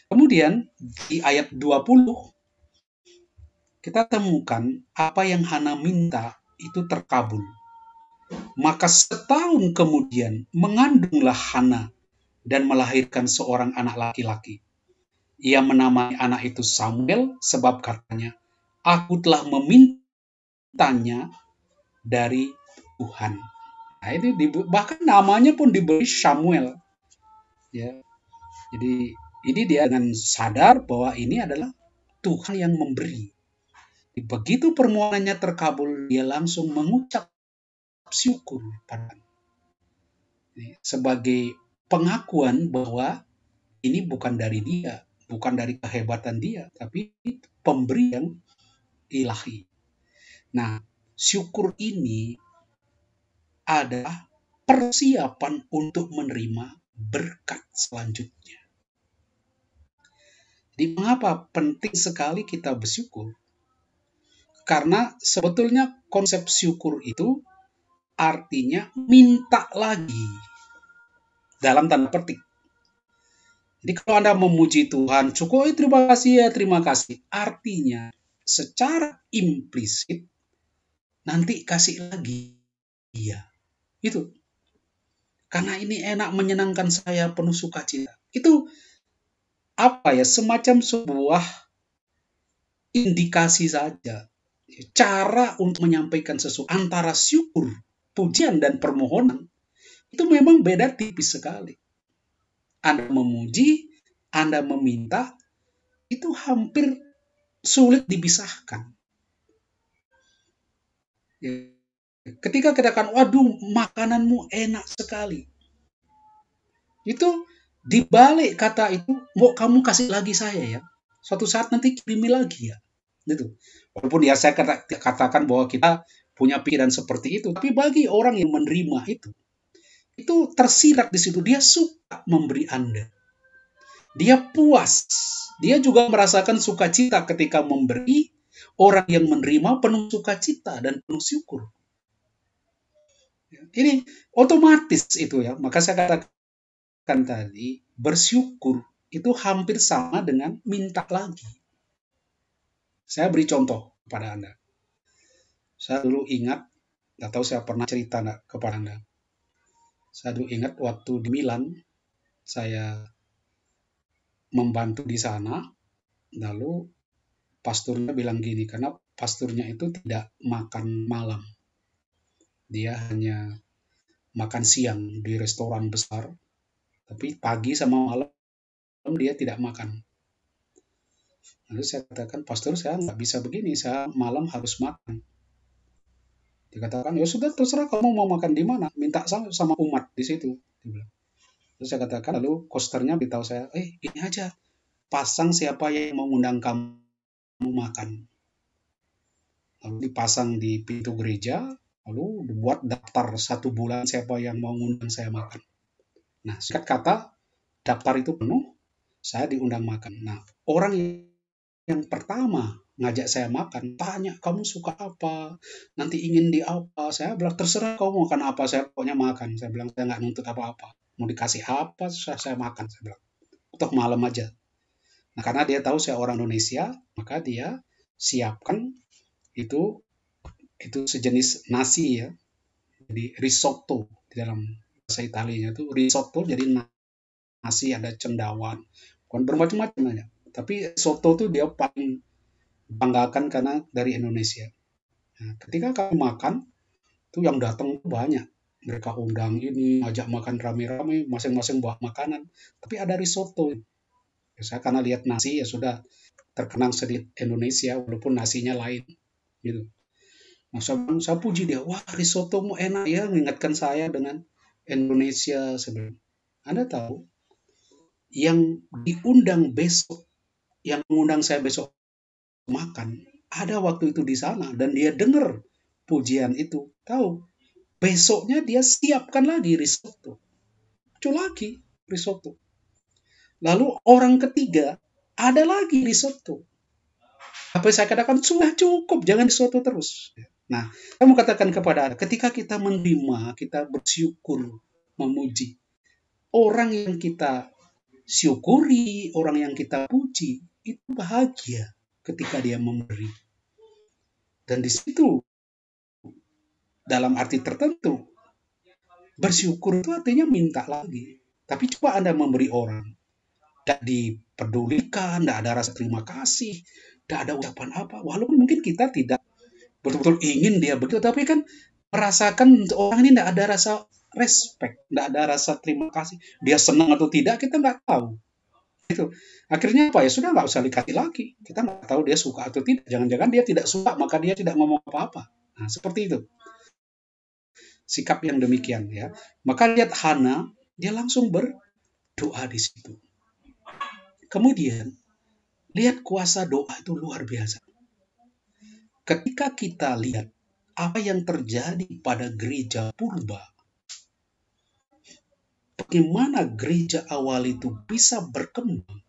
Kemudian di ayat 20 kita temukan apa yang Hana minta itu terkabul. Maka setahun kemudian mengandunglah Hana dan melahirkan seorang anak laki-laki. Ia menamai anak itu Samuel sebab katanya, aku telah memintanya dari Tuhan. Nah, ini bahkan namanya pun diberi Samuel. Ya. Jadi ini dia dengan sadar bahwa ini adalah Tuhan yang memberi. Begitu permohonannya terkabul, dia langsung mengucap syukur pada sebagai pengakuan bahwa ini bukan dari dia, bukan dari kehebatan dia, tapi pemberian ilahi. Nah, syukur ini adalah persiapan untuk menerima berkat selanjutnya. Jadi mengapa penting sekali kita bersyukur? Karena sebetulnya konsep syukur itu artinya minta lagi. Dalam tanda petik. Jadi kalau Anda memuji Tuhan, cukup terima kasih ya, terima kasih. Artinya secara implisit nanti kasih lagi. Iya. Itu. Karena ini enak, menyenangkan saya, penuh sukacita. Itu semacam sebuah indikasi saja Cara untuk menyampaikan sesuatu antara syukur, pujian, dan permohonan itu memang beda tipis sekali. Anda memuji, Anda meminta, itu hampir sulit dipisahkan. Ketika katakan, waduh, makananmu enak sekali. Itu dibalik kata itu, mau kamu kasih lagi saya ya. Suatu saat nanti kirimi lagi ya. Gitu. Walaupun ya saya katakan bahwa kita punya pikiran seperti itu, tapi bagi orang yang menerima itu tersirat di situ. Dia suka memberi Anda. Dia puas. Dia juga merasakan sukacita ketika memberi. Orang yang menerima penuh sukacita dan penuh syukur. Ini otomatis itu ya. Maka saya katakan tadi, bersyukur itu hampir sama dengan minta lagi. Saya beri contoh kepada Anda. Saya dulu ingat, nggak tahu saya pernah cerita nggak kepada Anda. Saya dulu ingat waktu di Milan, saya membantu di sana, lalu pasturnya bilang gini, karena pasturnya itu tidak makan malam. Dia hanya makan siang di restoran besar, tapi pagi sama malam dia tidak makan. Lalu saya katakan, pastor saya nggak bisa begini, saya malam harus makan. Dikatakan, ya sudah terserah kamu mau makan di mana, minta sama umat di situ. Terus saya katakan, lalu kosternya beritahu saya, ini aja, pasang siapa yang mau undang kamu makan. Lalu dipasang di pintu gereja, lalu dibuat daftar 1 bulan siapa yang mau undang saya makan. Nah, singkat kata, daftar itu penuh, saya diundang makan. Nah, orang yang pertama ngajak saya makan, tanya, kamu suka apa? Nanti ingin di apa? Saya bilang, terserah kamu makan apa, saya pokoknya makan. Saya bilang, saya nggak nuntut apa-apa. Mau dikasih apa, saya makan. Saya bilang, untuk malam aja. Nah, karena dia tahu saya orang Indonesia, maka dia siapkan itu sejenis nasi ya. Jadi risotto di dalam bahasa Italianya itu risotto, jadi nasi ada cendawan, bukan bermacam-macam aja. Tapi soto itu dia paling banggakan karena dari Indonesia. Nah, ketika kami makan, itu yang datang banyak. Mereka undang ini, ajak makan rame-rame, masing-masing bawa makanan. Tapi ada risotto. Saya karena lihat nasi ya sudah terkenang sedikit Indonesia, walaupun nasinya lain. Gitu. Nah, saya puji dia, wah risottomu enak ya, mengingatkan saya dengan Indonesia sebenarnya. Anda tahu, yang diundang besok, yang mengundang saya besok makan, ada waktu itu di sana, dan dia dengar pujian itu, tahu, besoknya dia siapkan lagi risotto. Muncul lagi risotto. Lalu orang ketiga, ada lagi risotto. Apa saya katakan, sudah cukup, jangan risotto terus. Nah, saya mau katakan kepada Anda, ketika kita menerima, kita bersyukur, memuji, orang yang kita syukuri, orang yang kita puji, itu bahagia ketika dia memberi. Dan di situ, dalam arti tertentu, bersyukur itu artinya minta lagi. Tapi coba Anda memberi orang, tidak dipedulikan, tidak ada rasa terima kasih, tidak ada ucapan apa, walaupun mungkin kita tidak betul-betul ingin dia begitu, tapi kan merasakan orang ini tidak ada rasa respect, tidak ada rasa terima kasih, dia senang atau tidak kita nggak tahu. Itu akhirnya apa ya, sudah nggak usah dikasih lagi, kita nggak tahu dia suka atau tidak, jangan-jangan dia tidak suka maka dia tidak ngomong apa-apa. Nah, seperti itu sikap yang demikian ya. Maka lihat Hana, dia langsung berdoa di situ. Kemudian lihat kuasa doa itu luar biasa. Ketika kita lihat apa yang terjadi pada gereja purba, bagaimana gereja awal itu bisa berkembang,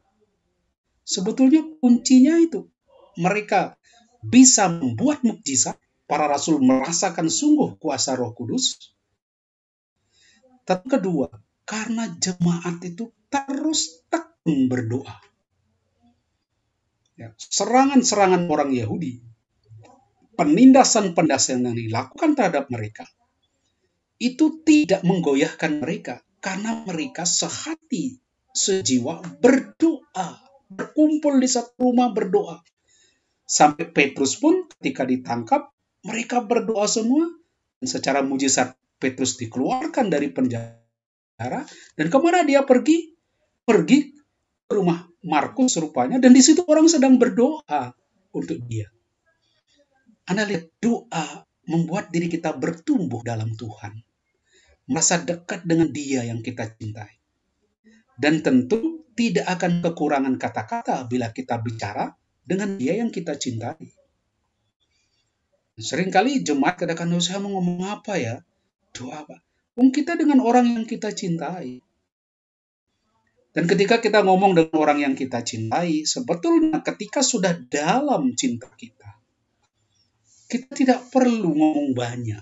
sebetulnya kuncinya itu mereka bisa membuat mukjizat, para rasul merasakan sungguh kuasa Roh Kudus. Tapi kedua, karena jemaat itu terus tekun berdoa. Ya, serangan-serangan orang Yahudi, penindasan-penindasan yang dilakukan terhadap mereka, itu tidak menggoyahkan mereka, karena mereka sehati, sejiwa berdoa, berkumpul di satu rumah berdoa. Sampai Petrus pun ketika ditangkap, mereka berdoa semua. Dan secara mujizat Petrus dikeluarkan dari penjara. Dan kemana dia pergi? Pergi ke rumah Markus rupanya. Dan di situ orang sedang berdoa untuk dia. Anda lihat, doa membuat diri kita bertumbuh dalam Tuhan. Merasa dekat dengan Dia yang kita cintai. Dan tentu tidak akan kekurangan kata-kata bila kita bicara dengan Dia yang kita cintai. Seringkali jemaat kadang-kadang saya mau ngomong apa ya? Doa apa? Kita dengan orang yang kita cintai. Dan ketika kita ngomong dengan orang yang kita cintai, sebetulnya ketika sudah dalam cinta kita tidak perlu ngomong banyak.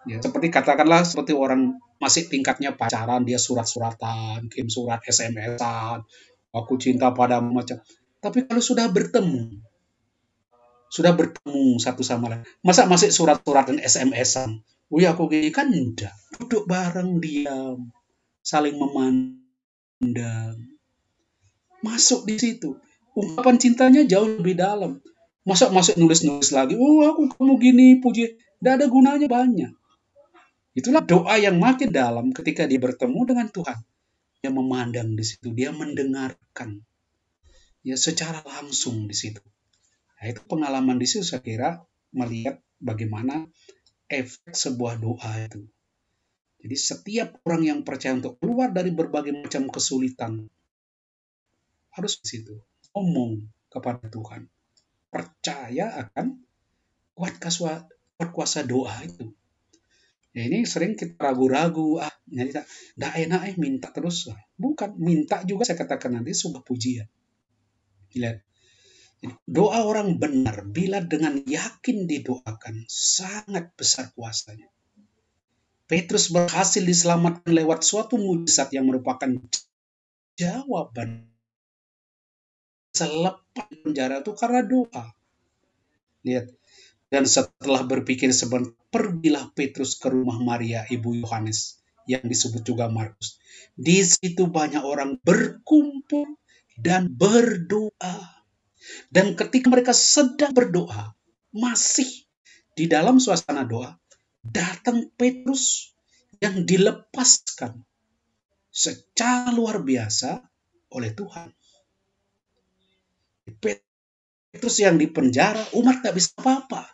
Ya, seperti katakanlah seperti orang masih tingkatnya pacaran, dia surat-suratan, kirim surat SMS-an, aku cinta padamu macam. Tapi kalau sudah bertemu satu sama lain, masa masih surat-surat dan SMS-an? Ya aku gini kan enggak. Duduk bareng, diam, saling memandang, masuk di situ. Ungkapan cintanya jauh lebih dalam. Masa masuk nulis-nulis lagi, aku kamu gini, puji. Tidak ada gunanya banyak. Itulah doa yang makin dalam ketika dia bertemu dengan Tuhan. Dia memandang di situ, dia mendengarkan. Ya secara langsung di situ. Nah, itu pengalaman di situ saya kira melihat bagaimana efek sebuah doa itu. Jadi setiap orang yang percaya untuk keluar dari berbagai macam kesulitan harus di situ. Ngomong kepada Tuhan. Percaya akan kuat kuasa doa itu. Ya, ini sering kita ragu-ragu, nggak enak minta terus. Bukan, minta juga saya katakan nanti sebuah pujian. Lihat. Doa orang benar bila dengan yakin didoakan sangat besar kuasanya. Petrus berhasil diselamatkan lewat suatu mujizat yang merupakan jawaban selepas penjara itu karena doa. Lihat. Dan setelah berpikir sebentar, pergilah Petrus ke rumah Maria, ibu Yohanes, yang disebut juga Markus. Di situ banyak orang berkumpul dan berdoa. Dan ketika mereka sedang berdoa, masih di dalam suasana doa, datang Petrus yang dilepaskan secara luar biasa oleh Tuhan. Petrus yang dipenjara, umat tak bisa apa-apa.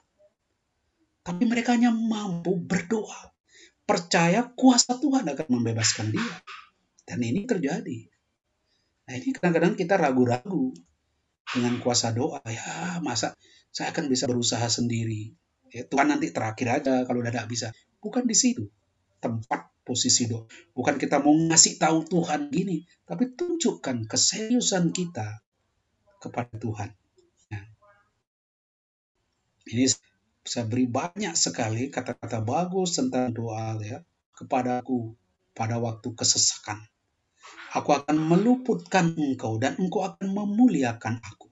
Tapi mereka hanya mampu berdoa. Percaya kuasa Tuhan akan membebaskan dia. Dan ini terjadi. Nah ini kadang-kadang kita ragu-ragu dengan kuasa doa. Ya masa saya akan bisa berusaha sendiri. Ya, Tuhan nanti terakhir aja kalau udah tidak bisa. Bukan di situ tempat posisi doa. Bukan kita mau ngasih tahu Tuhan gini. Tapi tunjukkan keseriusan kita kepada Tuhan. Nah, ini saya beri banyak sekali kata-kata bagus tentang doa ya kepadaku pada waktu kesesakan. Aku akan meluputkan engkau dan engkau akan memuliakan aku.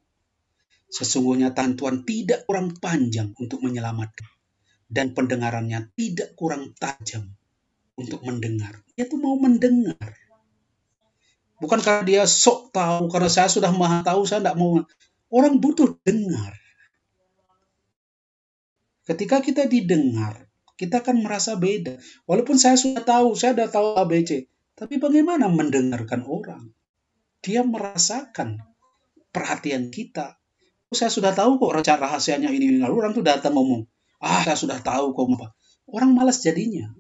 Sesungguhnya tangan Tuhan tidak kurang panjang untuk menyelamatkan dan pendengarannya tidak kurang tajam untuk mendengar. Dia tuh mau mendengar. Bukan karena dia sok tahu, karena saya sudah maha tahu, saya tidak mau. Orang butuh dengar. Ketika kita didengar, kita akan merasa beda. Walaupun saya sudah tahu ABC. Tapi bagaimana mendengarkan orang? Dia merasakan perhatian kita. Saya sudah tahu kok cara rahasianya ini. Lalu orang tuh datang ngomong, saya sudah tahu kok apa. Orang malas jadinya.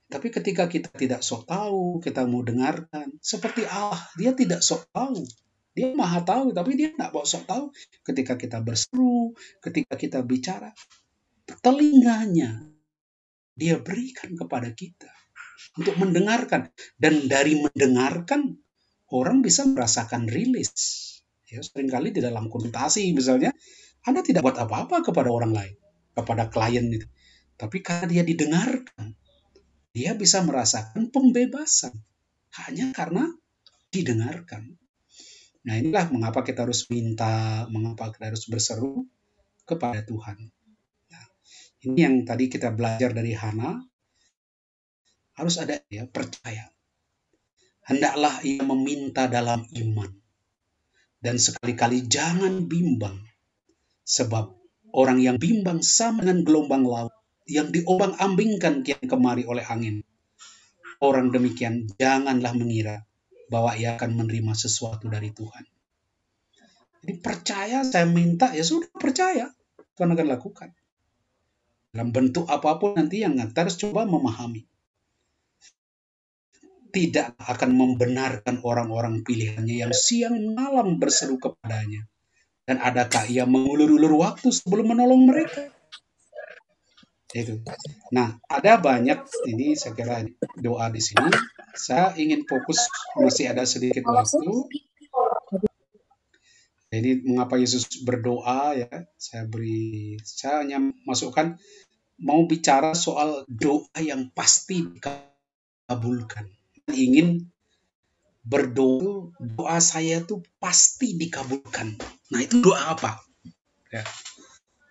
Tapi ketika kita tidak sok tahu, kita mau dengarkan. Seperti Allah, dia tidak sok tahu. Dia maha tahu, tapi dia tidak mau sok tahu. Ketika kita berseru, ketika kita bicara, telinganya dia berikan kepada kita untuk mendengarkan. Dan dari mendengarkan, orang bisa merasakan rilis. Ya, seringkali di dalam konsultasi misalnya, Anda tidak buat apa-apa kepada orang lain, kepada klien itu. Tapi karena dia didengarkan, dia bisa merasakan pembebasan. Hanya karena didengarkan. Nah inilah mengapa kita harus minta, mengapa kita harus berseru kepada Tuhan. Nah, ini yang tadi kita belajar dari Hana, harus ada percaya. Hendaklah ia meminta dalam iman. Dan sekali-kali jangan bimbang, sebab orang yang bimbang sama dengan gelombang laut yang diombang-ambingkan kian kemari oleh angin. Orang demikian janganlah mengira bahwa ia akan menerima sesuatu dari Tuhan. Jadi percaya, saya minta, ya sudah percaya, Tuhan akan lakukan. Dalam bentuk apapun nanti yang kita harus coba memahami. Tidak akan membenarkan orang-orang pilihannya yang siang malam berseru kepadanya. Dan adakah ia mengulur-ulur waktu sebelum menolong mereka? Itu. Nah, ada banyak ini saya kira doa di sini. Saya ingin fokus, masih ada sedikit waktu. Jadi mengapa Yesus berdoa ya? Saya hanya masukkan mau bicara soal doa yang pasti dikabulkan. Ingin berdoa, doa saya tuh pasti dikabulkan. Nah, itu doa apa? Ya.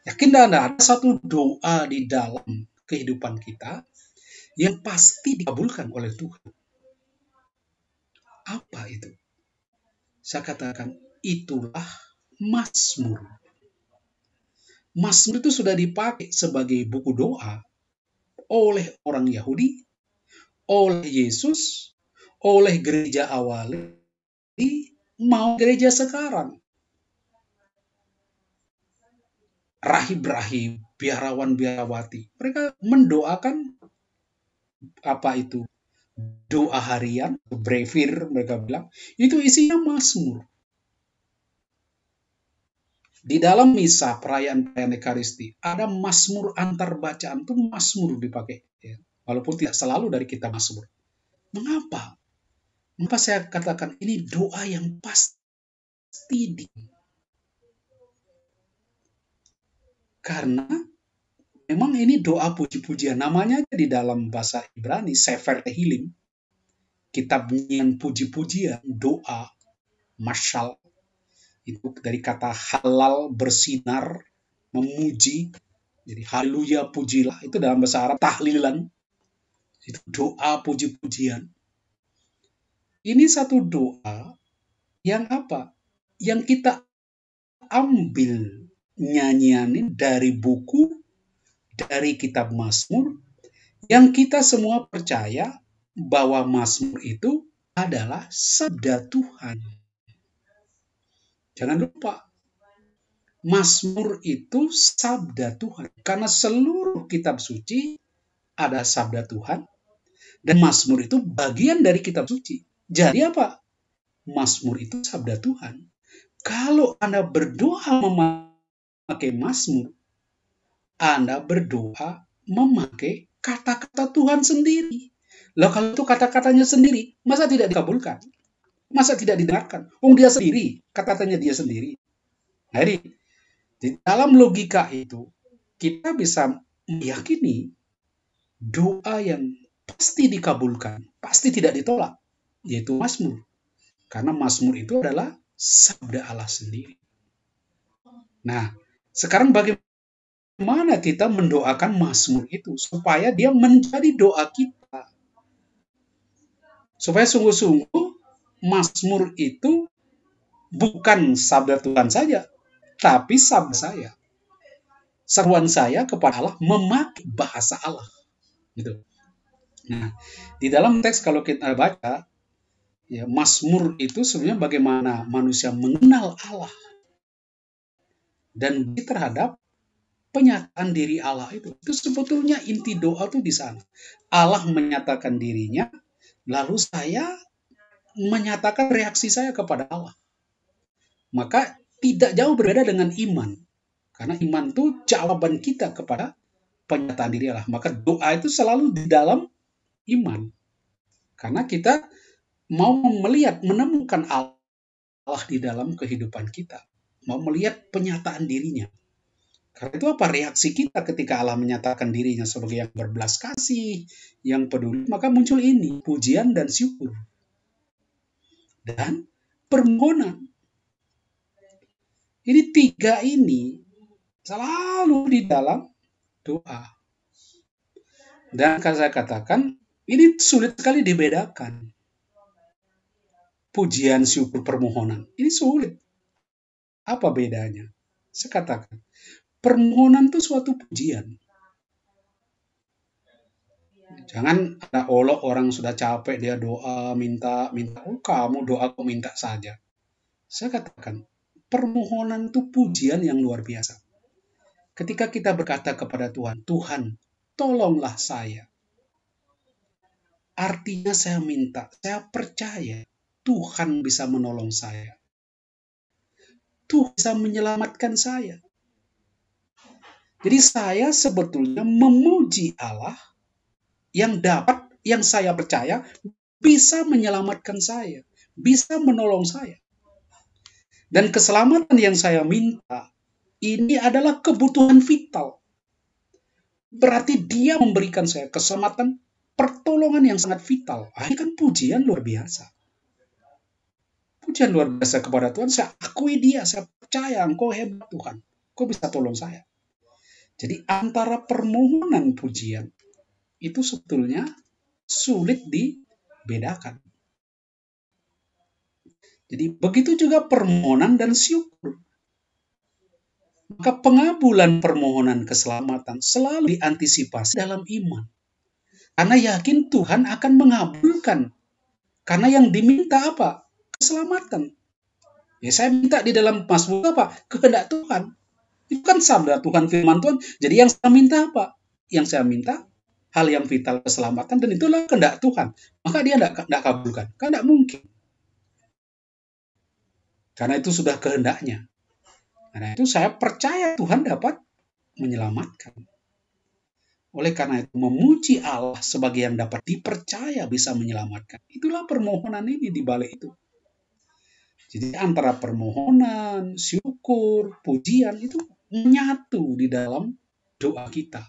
Yakin ada satu doa di dalam kehidupan kita yang pasti dikabulkan oleh Tuhan. Apa itu? Saya katakan, itulah Mazmur. Mazmur itu sudah dipakai sebagai buku doa oleh orang Yahudi, oleh Yesus, oleh gereja awali, mau gereja sekarang. Rahib-rahib, biarawan-biarawati, mereka mendoakan apa itu? Doa harian, brevir mereka bilang, itu isinya Mazmur. Di dalam misa perayaan Ekaristi ada Mazmur antar bacaan, itu Mazmur dipakai, ya. Walaupun tidak selalu dari kitab Mazmur. Mengapa? Mengapa saya katakan ini doa yang pasti karena memang ini doa puji-pujian. Namanya di dalam bahasa Ibrani Sefer Tehillim, kitab nyanyian puji-pujian, doa, masyal. Itu dari kata halal, bersinar, memuji. Jadi haleluya, pujilah. Itu dalam bahasa Arab tahlilan. Itu doa puji-pujian. Ini satu doa yang apa? Yang kita ambil nyanyian dari buku, dari kitab Mazmur, yang kita semua percaya bahwa Mazmur itu adalah sabda Tuhan. Jangan lupa, Mazmur itu sabda Tuhan. Karena seluruh kitab suci ada sabda Tuhan. Dan Mazmur itu bagian dari kitab suci. Jadi apa? Mazmur itu sabda Tuhan. Kalau Anda berdoa memakai Mazmur, Anda berdoa memakai kata-kata Tuhan sendiri. Loh, kalau itu kata-katanya sendiri, masa tidak dikabulkan? Masa tidak didengarkan? Dia sendiri, kata-katanya dia sendiri. Nah, jadi di dalam logika itu, kita bisa meyakini doa yang pasti dikabulkan, pasti tidak ditolak, yaitu Mazmur. Karena Mazmur itu adalah sabda Allah sendiri. Nah, sekarang bagaimana kita mendoakan Mazmur itu supaya dia menjadi doa kita? Supaya sungguh-sungguh Mazmur itu bukan sabda Tuhan saja, tapi sabda saya. Seruan saya kepada Allah memakai bahasa Allah. Gitu. Nah, di dalam teks kalau kita baca, ya, Mazmur itu sebenarnya bagaimana manusia mengenal Allah dan terhadap penyataan diri Allah itu. Itu sebetulnya inti doa itu di sana. Allah menyatakan dirinya, lalu saya menyatakan reaksi saya kepada Allah. Maka tidak jauh berbeda dengan iman. Karena iman itu jawaban kita kepada penyataan diri Allah. Maka doa itu selalu di dalam iman. Karena kita mau melihat, menemukan Allah di dalam kehidupan kita. Mau melihat penyataan dirinya. Karena itu apa reaksi kita ketika Allah menyatakan dirinya sebagai yang berbelas kasih, yang peduli, maka muncul ini, pujian dan syukur. Dan permohonan. Ini tiga ini selalu di dalam doa. Dan kalau saya katakan, ini sulit sekali dibedakan. Pujian, syukur, permohonan. Ini sulit. Apa bedanya? Saya katakan, permohonan itu suatu pujian. Jangan ada olok orang sudah capek, dia doa, minta, minta. Oh, kamu doa, kok minta saja. Saya katakan, permohonan itu pujian yang luar biasa. Ketika kita berkata kepada Tuhan, Tuhan, tolonglah saya. Artinya saya minta, saya percaya Tuhan bisa menolong saya. Tuhan bisa menyelamatkan saya. Jadi saya sebetulnya memuji Allah yang dapat, yang saya percaya bisa menyelamatkan saya, bisa menolong saya. Dan keselamatan yang saya minta, ini adalah kebutuhan vital. Berarti dia memberikan saya keselamatan, pertolongan yang sangat vital. Ini kan pujian luar biasa. Pujian luar biasa kepada Tuhan, saya akui dia, saya percaya engkau hebat Tuhan. Engkau bisa tolong saya. Jadi antara permohonan pujian, itu sebetulnya sulit dibedakan. Jadi begitu juga permohonan dan syukur. Maka pengabulan permohonan keselamatan selalu diantisipasi dalam iman. Karena yakin Tuhan akan mengabulkan. Karena yang diminta apa? Keselamatan. Ya saya minta di dalam Mazmur apa? Kehendak Tuhan. Itu kan sabda Tuhan, firman Tuhan. Jadi yang saya minta apa? Yang saya minta hal yang vital, keselamatan, dan itulah kehendak Tuhan. Maka dia tidak kabulkan. Kan tidak mungkin. Karena itu sudah kehendaknya. Karena itu saya percaya Tuhan dapat menyelamatkan. Oleh karena itu memuji Allah sebagai yang dapat dipercaya bisa menyelamatkan. Itulah permohonan ini di balik itu. Jadi antara permohonan, syukur, pujian itu menyatu di dalam doa kita.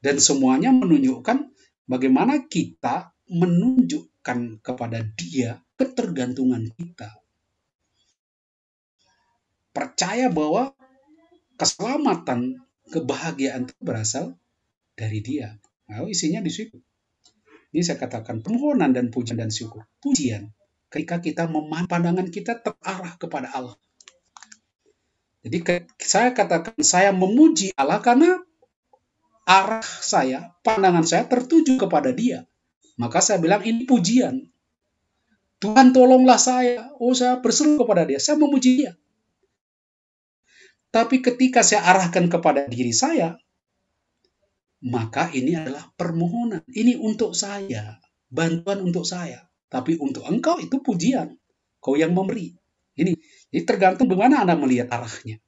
Dan semuanya menunjukkan bagaimana kita menunjukkan kepada Dia ketergantungan kita. Percaya bahwa keselamatan, kebahagiaan itu berasal dari Dia. Nah, isinya di situ. Ini saya katakan permohonan dan pujian dan syukur. Pujian ketika kita pandangan kita terarah kepada Allah. Jadi saya katakan saya memuji Allah karena arah saya, pandangan saya tertuju kepada Dia. Maka saya bilang ini pujian. Tuhan tolonglah saya. Oh, saya berseru kepada Dia. Saya memuji Dia. Tapi ketika saya arahkan kepada diri saya, maka ini adalah permohonan. Ini untuk saya. Bantuan untuk saya. Tapi untuk engkau itu pujian. Kau yang memberi. Ini tergantung bagaimana Anda melihat arahnya.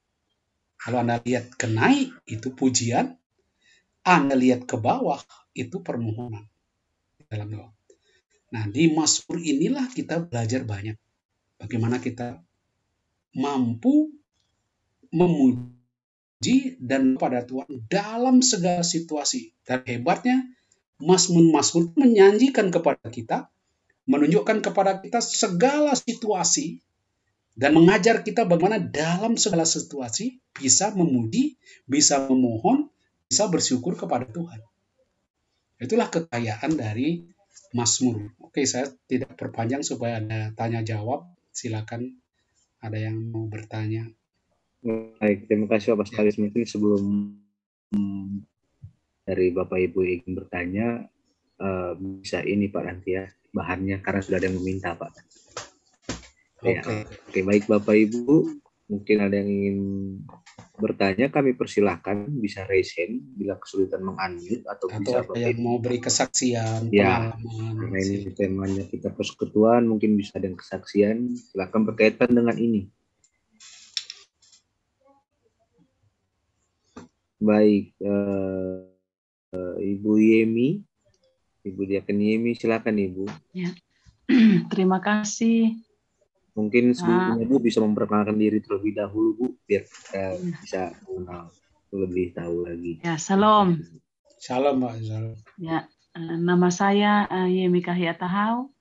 Kalau Anda lihat ke naik, itu pujian. Anda lihat ke bawah, itu permohonan. Dalam doa. Nah, di Mazmur inilah kita belajar banyak. Bagaimana kita mampu memuji dan kepada Tuhan dalam segala situasi. Dan hebatnya, Mazmur menyanjikan kepada kita, menunjukkan kepada kita segala situasi, dan mengajar kita bagaimana dalam segala situasi bisa memuji, bisa memohon, bisa bersyukur kepada Tuhan. Itulah kekayaan dari Mazmur. Oke, saya tidak perpanjang supaya ada tanya jawab. Silakan ada yang mau bertanya. Baik, terima kasih Pak Sekaligus. Mungkin sebelum dari Bapak Ibu ingin bertanya, bisa ini Pak nanti ya, bahannya karena sudah ada yang meminta Pak. Ya, oke, baik Bapak Ibu, mungkin ada yang ingin bertanya, kami persilahkan bisa raise hand bila kesulitan meng-unmute atau bisa Bapak yang mau beri kesaksian, ya, pengalaman. Karena ini temanya kita persekutuan, mungkin bisa ada yang kesaksian, silakan berkaitan dengan ini. Baik, Ibu Yemi, Ibu Diaken Yemi, silakan Ibu. Ya. Terima kasih. Mungkin sebelumnya Bu bisa memperkenalkan diri terlebih dahulu Bu, biar kita bisa mengenal lebih tahu lagi. Ya, salam. Salam Pak. Salam. Ya, nama saya Yemi Kahyatahau.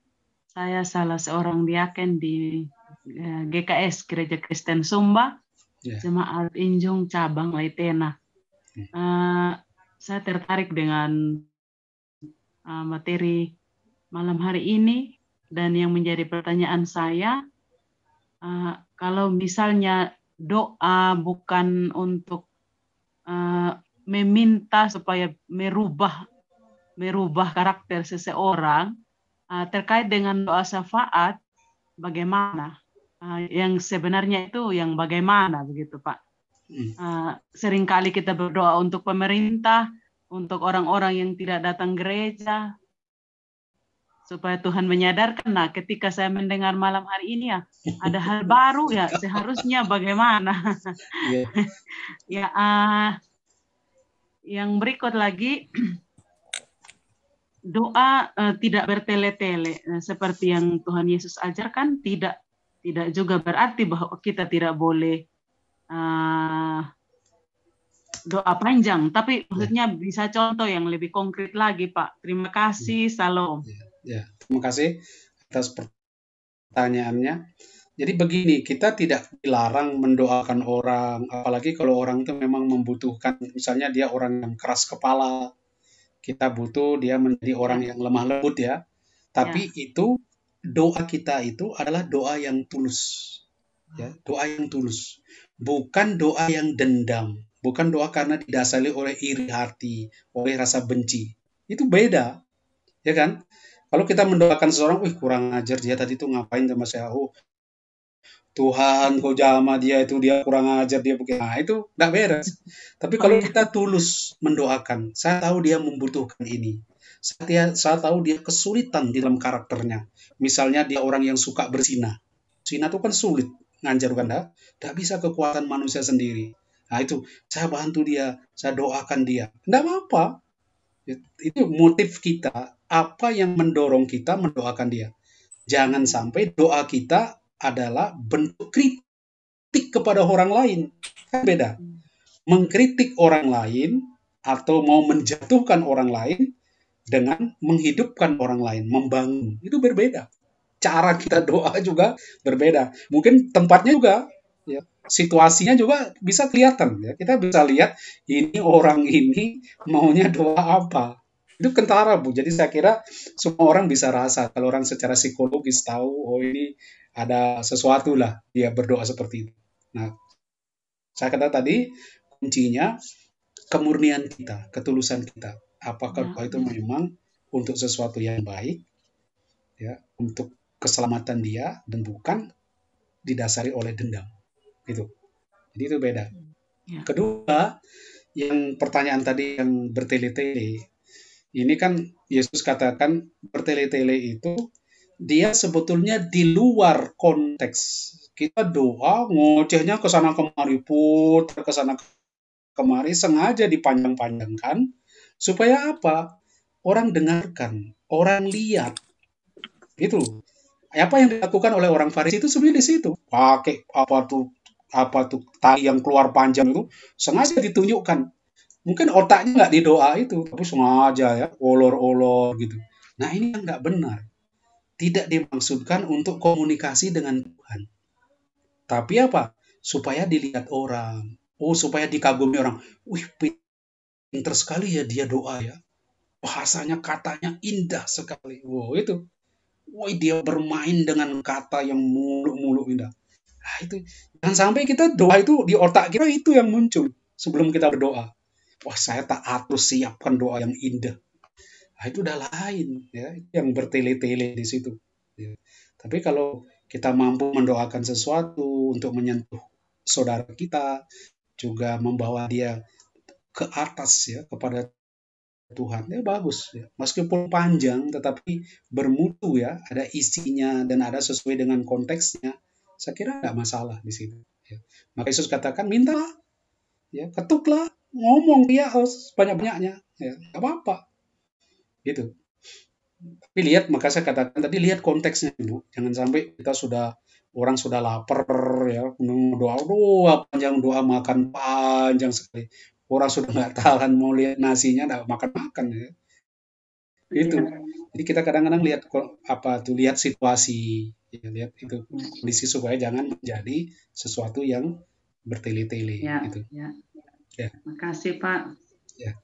Saya salah seorang diaken di GKS Gereja Kristen Sumba, Jemaat Injung Cabang Laitena. Saya tertarik dengan materi malam hari ini, dan yang menjadi pertanyaan saya, kalau misalnya doa bukan untuk meminta supaya merubah karakter seseorang. Terkait dengan doa syafaat, bagaimana? Yang sebenarnya itu yang bagaimana begitu Pak? Seringkali kita berdoa untuk pemerintah, untuk orang-orang yang tidak datang gereja, supaya Tuhan menyadarkan. Nah, ketika saya mendengar malam hari ini ya, ada hal baru ya, seharusnya bagaimana? Iya. Ya, yang berikut lagi, doa tidak bertele-tele, seperti yang Tuhan Yesus ajarkan. Tidak juga berarti bahwa kita tidak boleh doa panjang, tapi maksudnya bisa contoh yang lebih konkret lagi, Pak. Terima kasih, salam. Ya, terima kasih atas pertanyaannya. Jadi begini, kita tidak dilarang mendoakan orang, apalagi kalau orang itu memang membutuhkan, misalnya dia orang yang keras kepala, kita butuh dia menjadi orang yang lemah lembut ya. Tapi itu doa kita itu adalah doa yang tulus. Ya, doa yang tulus. Bukan doa yang dendam, bukan doa karena didasari oleh iri hati, oleh rasa benci. Itu beda, ya kan? Kalau kita mendoakan seseorang, wih kurang ajar dia tadi tuh ngapain sama saya? Oh, Tuhan kau jama dia itu dia kurang ajar dia begini. Nah, itu enggak beres. Tapi kalau kita tulus mendoakan, saya tahu dia membutuhkan ini. Saya tahu dia kesulitan di dalam karakternya. Misalnya dia orang yang suka berzina. Zina itu kan sulit ngajarkan dah. Tidak bisa kekuatan manusia sendiri. Nah itu saya bantu dia, saya doakan dia. Tidak apa-apa. Itu motif kita. Apa yang mendorong kita mendoakan dia. Jangan sampai doa kita adalah bentuk kritik kepada orang lain. Kan beda. Mengkritik orang lain atau mau menjatuhkan orang lain dengan menghidupkan orang lain, membangun. Itu berbeda. Cara kita doa juga berbeda. Mungkin tempatnya juga, ya, situasinya juga bisa kelihatan. Ya. Kita bisa lihat ini orang ini maunya doa apa. Itu kentara, Bu. Jadi saya kira semua orang bisa rasa. Kalau orang secara psikologis tahu, oh ini ada sesuatu lah dia berdoa seperti itu. Nah, saya kata tadi kuncinya kemurnian kita, ketulusan kita. Apakah doa itu memang untuk sesuatu yang baik, ya, untuk keselamatan dia dan bukan didasari oleh dendam. Gitu. Jadi itu beda. Kedua, yang pertanyaan tadi yang bertele-tele, ini kan Yesus katakan bertele-tele itu dia sebetulnya di luar konteks. Kita doa ngocehnya ke sana kemari, putar ke sana kemari, sengaja dipanjang-panjangkan supaya apa? Orang dengarkan, orang lihat. Gitu. Apa yang dilakukan oleh orang Farisi itu sebenarnya di situ. Pakai apa tuh tali yang keluar panjang itu sengaja ditunjukkan. Mungkin otaknya nggak di doa itu, tapi sengaja ya, olor-olor gitu. Nah ini yang nggak benar. Tidak dimaksudkan untuk komunikasi dengan Tuhan. Tapi apa? Supaya dilihat orang. Oh, supaya dikagumi orang. Wih, pinter sekali ya dia doa ya. Bahasanya, katanya indah sekali. Wow, itu. Wih, dia bermain dengan kata yang muluk-muluk indah. Nah, itu. Jangan sampai kita doa itu di otak kita itu yang muncul sebelum kita berdoa. Wah, saya tak atur siapkan doa yang indah. Nah, itu udah lain, ya, yang bertele-tele di situ. Ya. Tapi kalau kita mampu mendoakan sesuatu untuk menyentuh saudara kita, juga membawa dia ke atas ya kepada Tuhan, ya bagus. Ya. Meskipun panjang, tetapi bermutu ya, ada isinya dan ada sesuai dengan konteksnya. Saya kira nggak masalah di situ. Ya. Maka Yesus katakan mintalah, ya ketuklah, ngomong dia harus banyak-banyaknya, ya nggak apa-apa. Gitu. Tapi lihat, maka saya katakan tadi lihat konteksnya Bu. Jangan sampai kita orang sudah lapar ya, doa panjang, doa makan panjang sekali. Orang sudah nggak tahan mau lihat nasinya, nggak makan ya. Itu. Jadi kita kadang-kadang lihat lihat situasi, ya, lihat itu kondisi supaya jangan menjadi sesuatu yang bertele-tele. Ya, gitu. ya. Ya. Makasih Pak. Ya.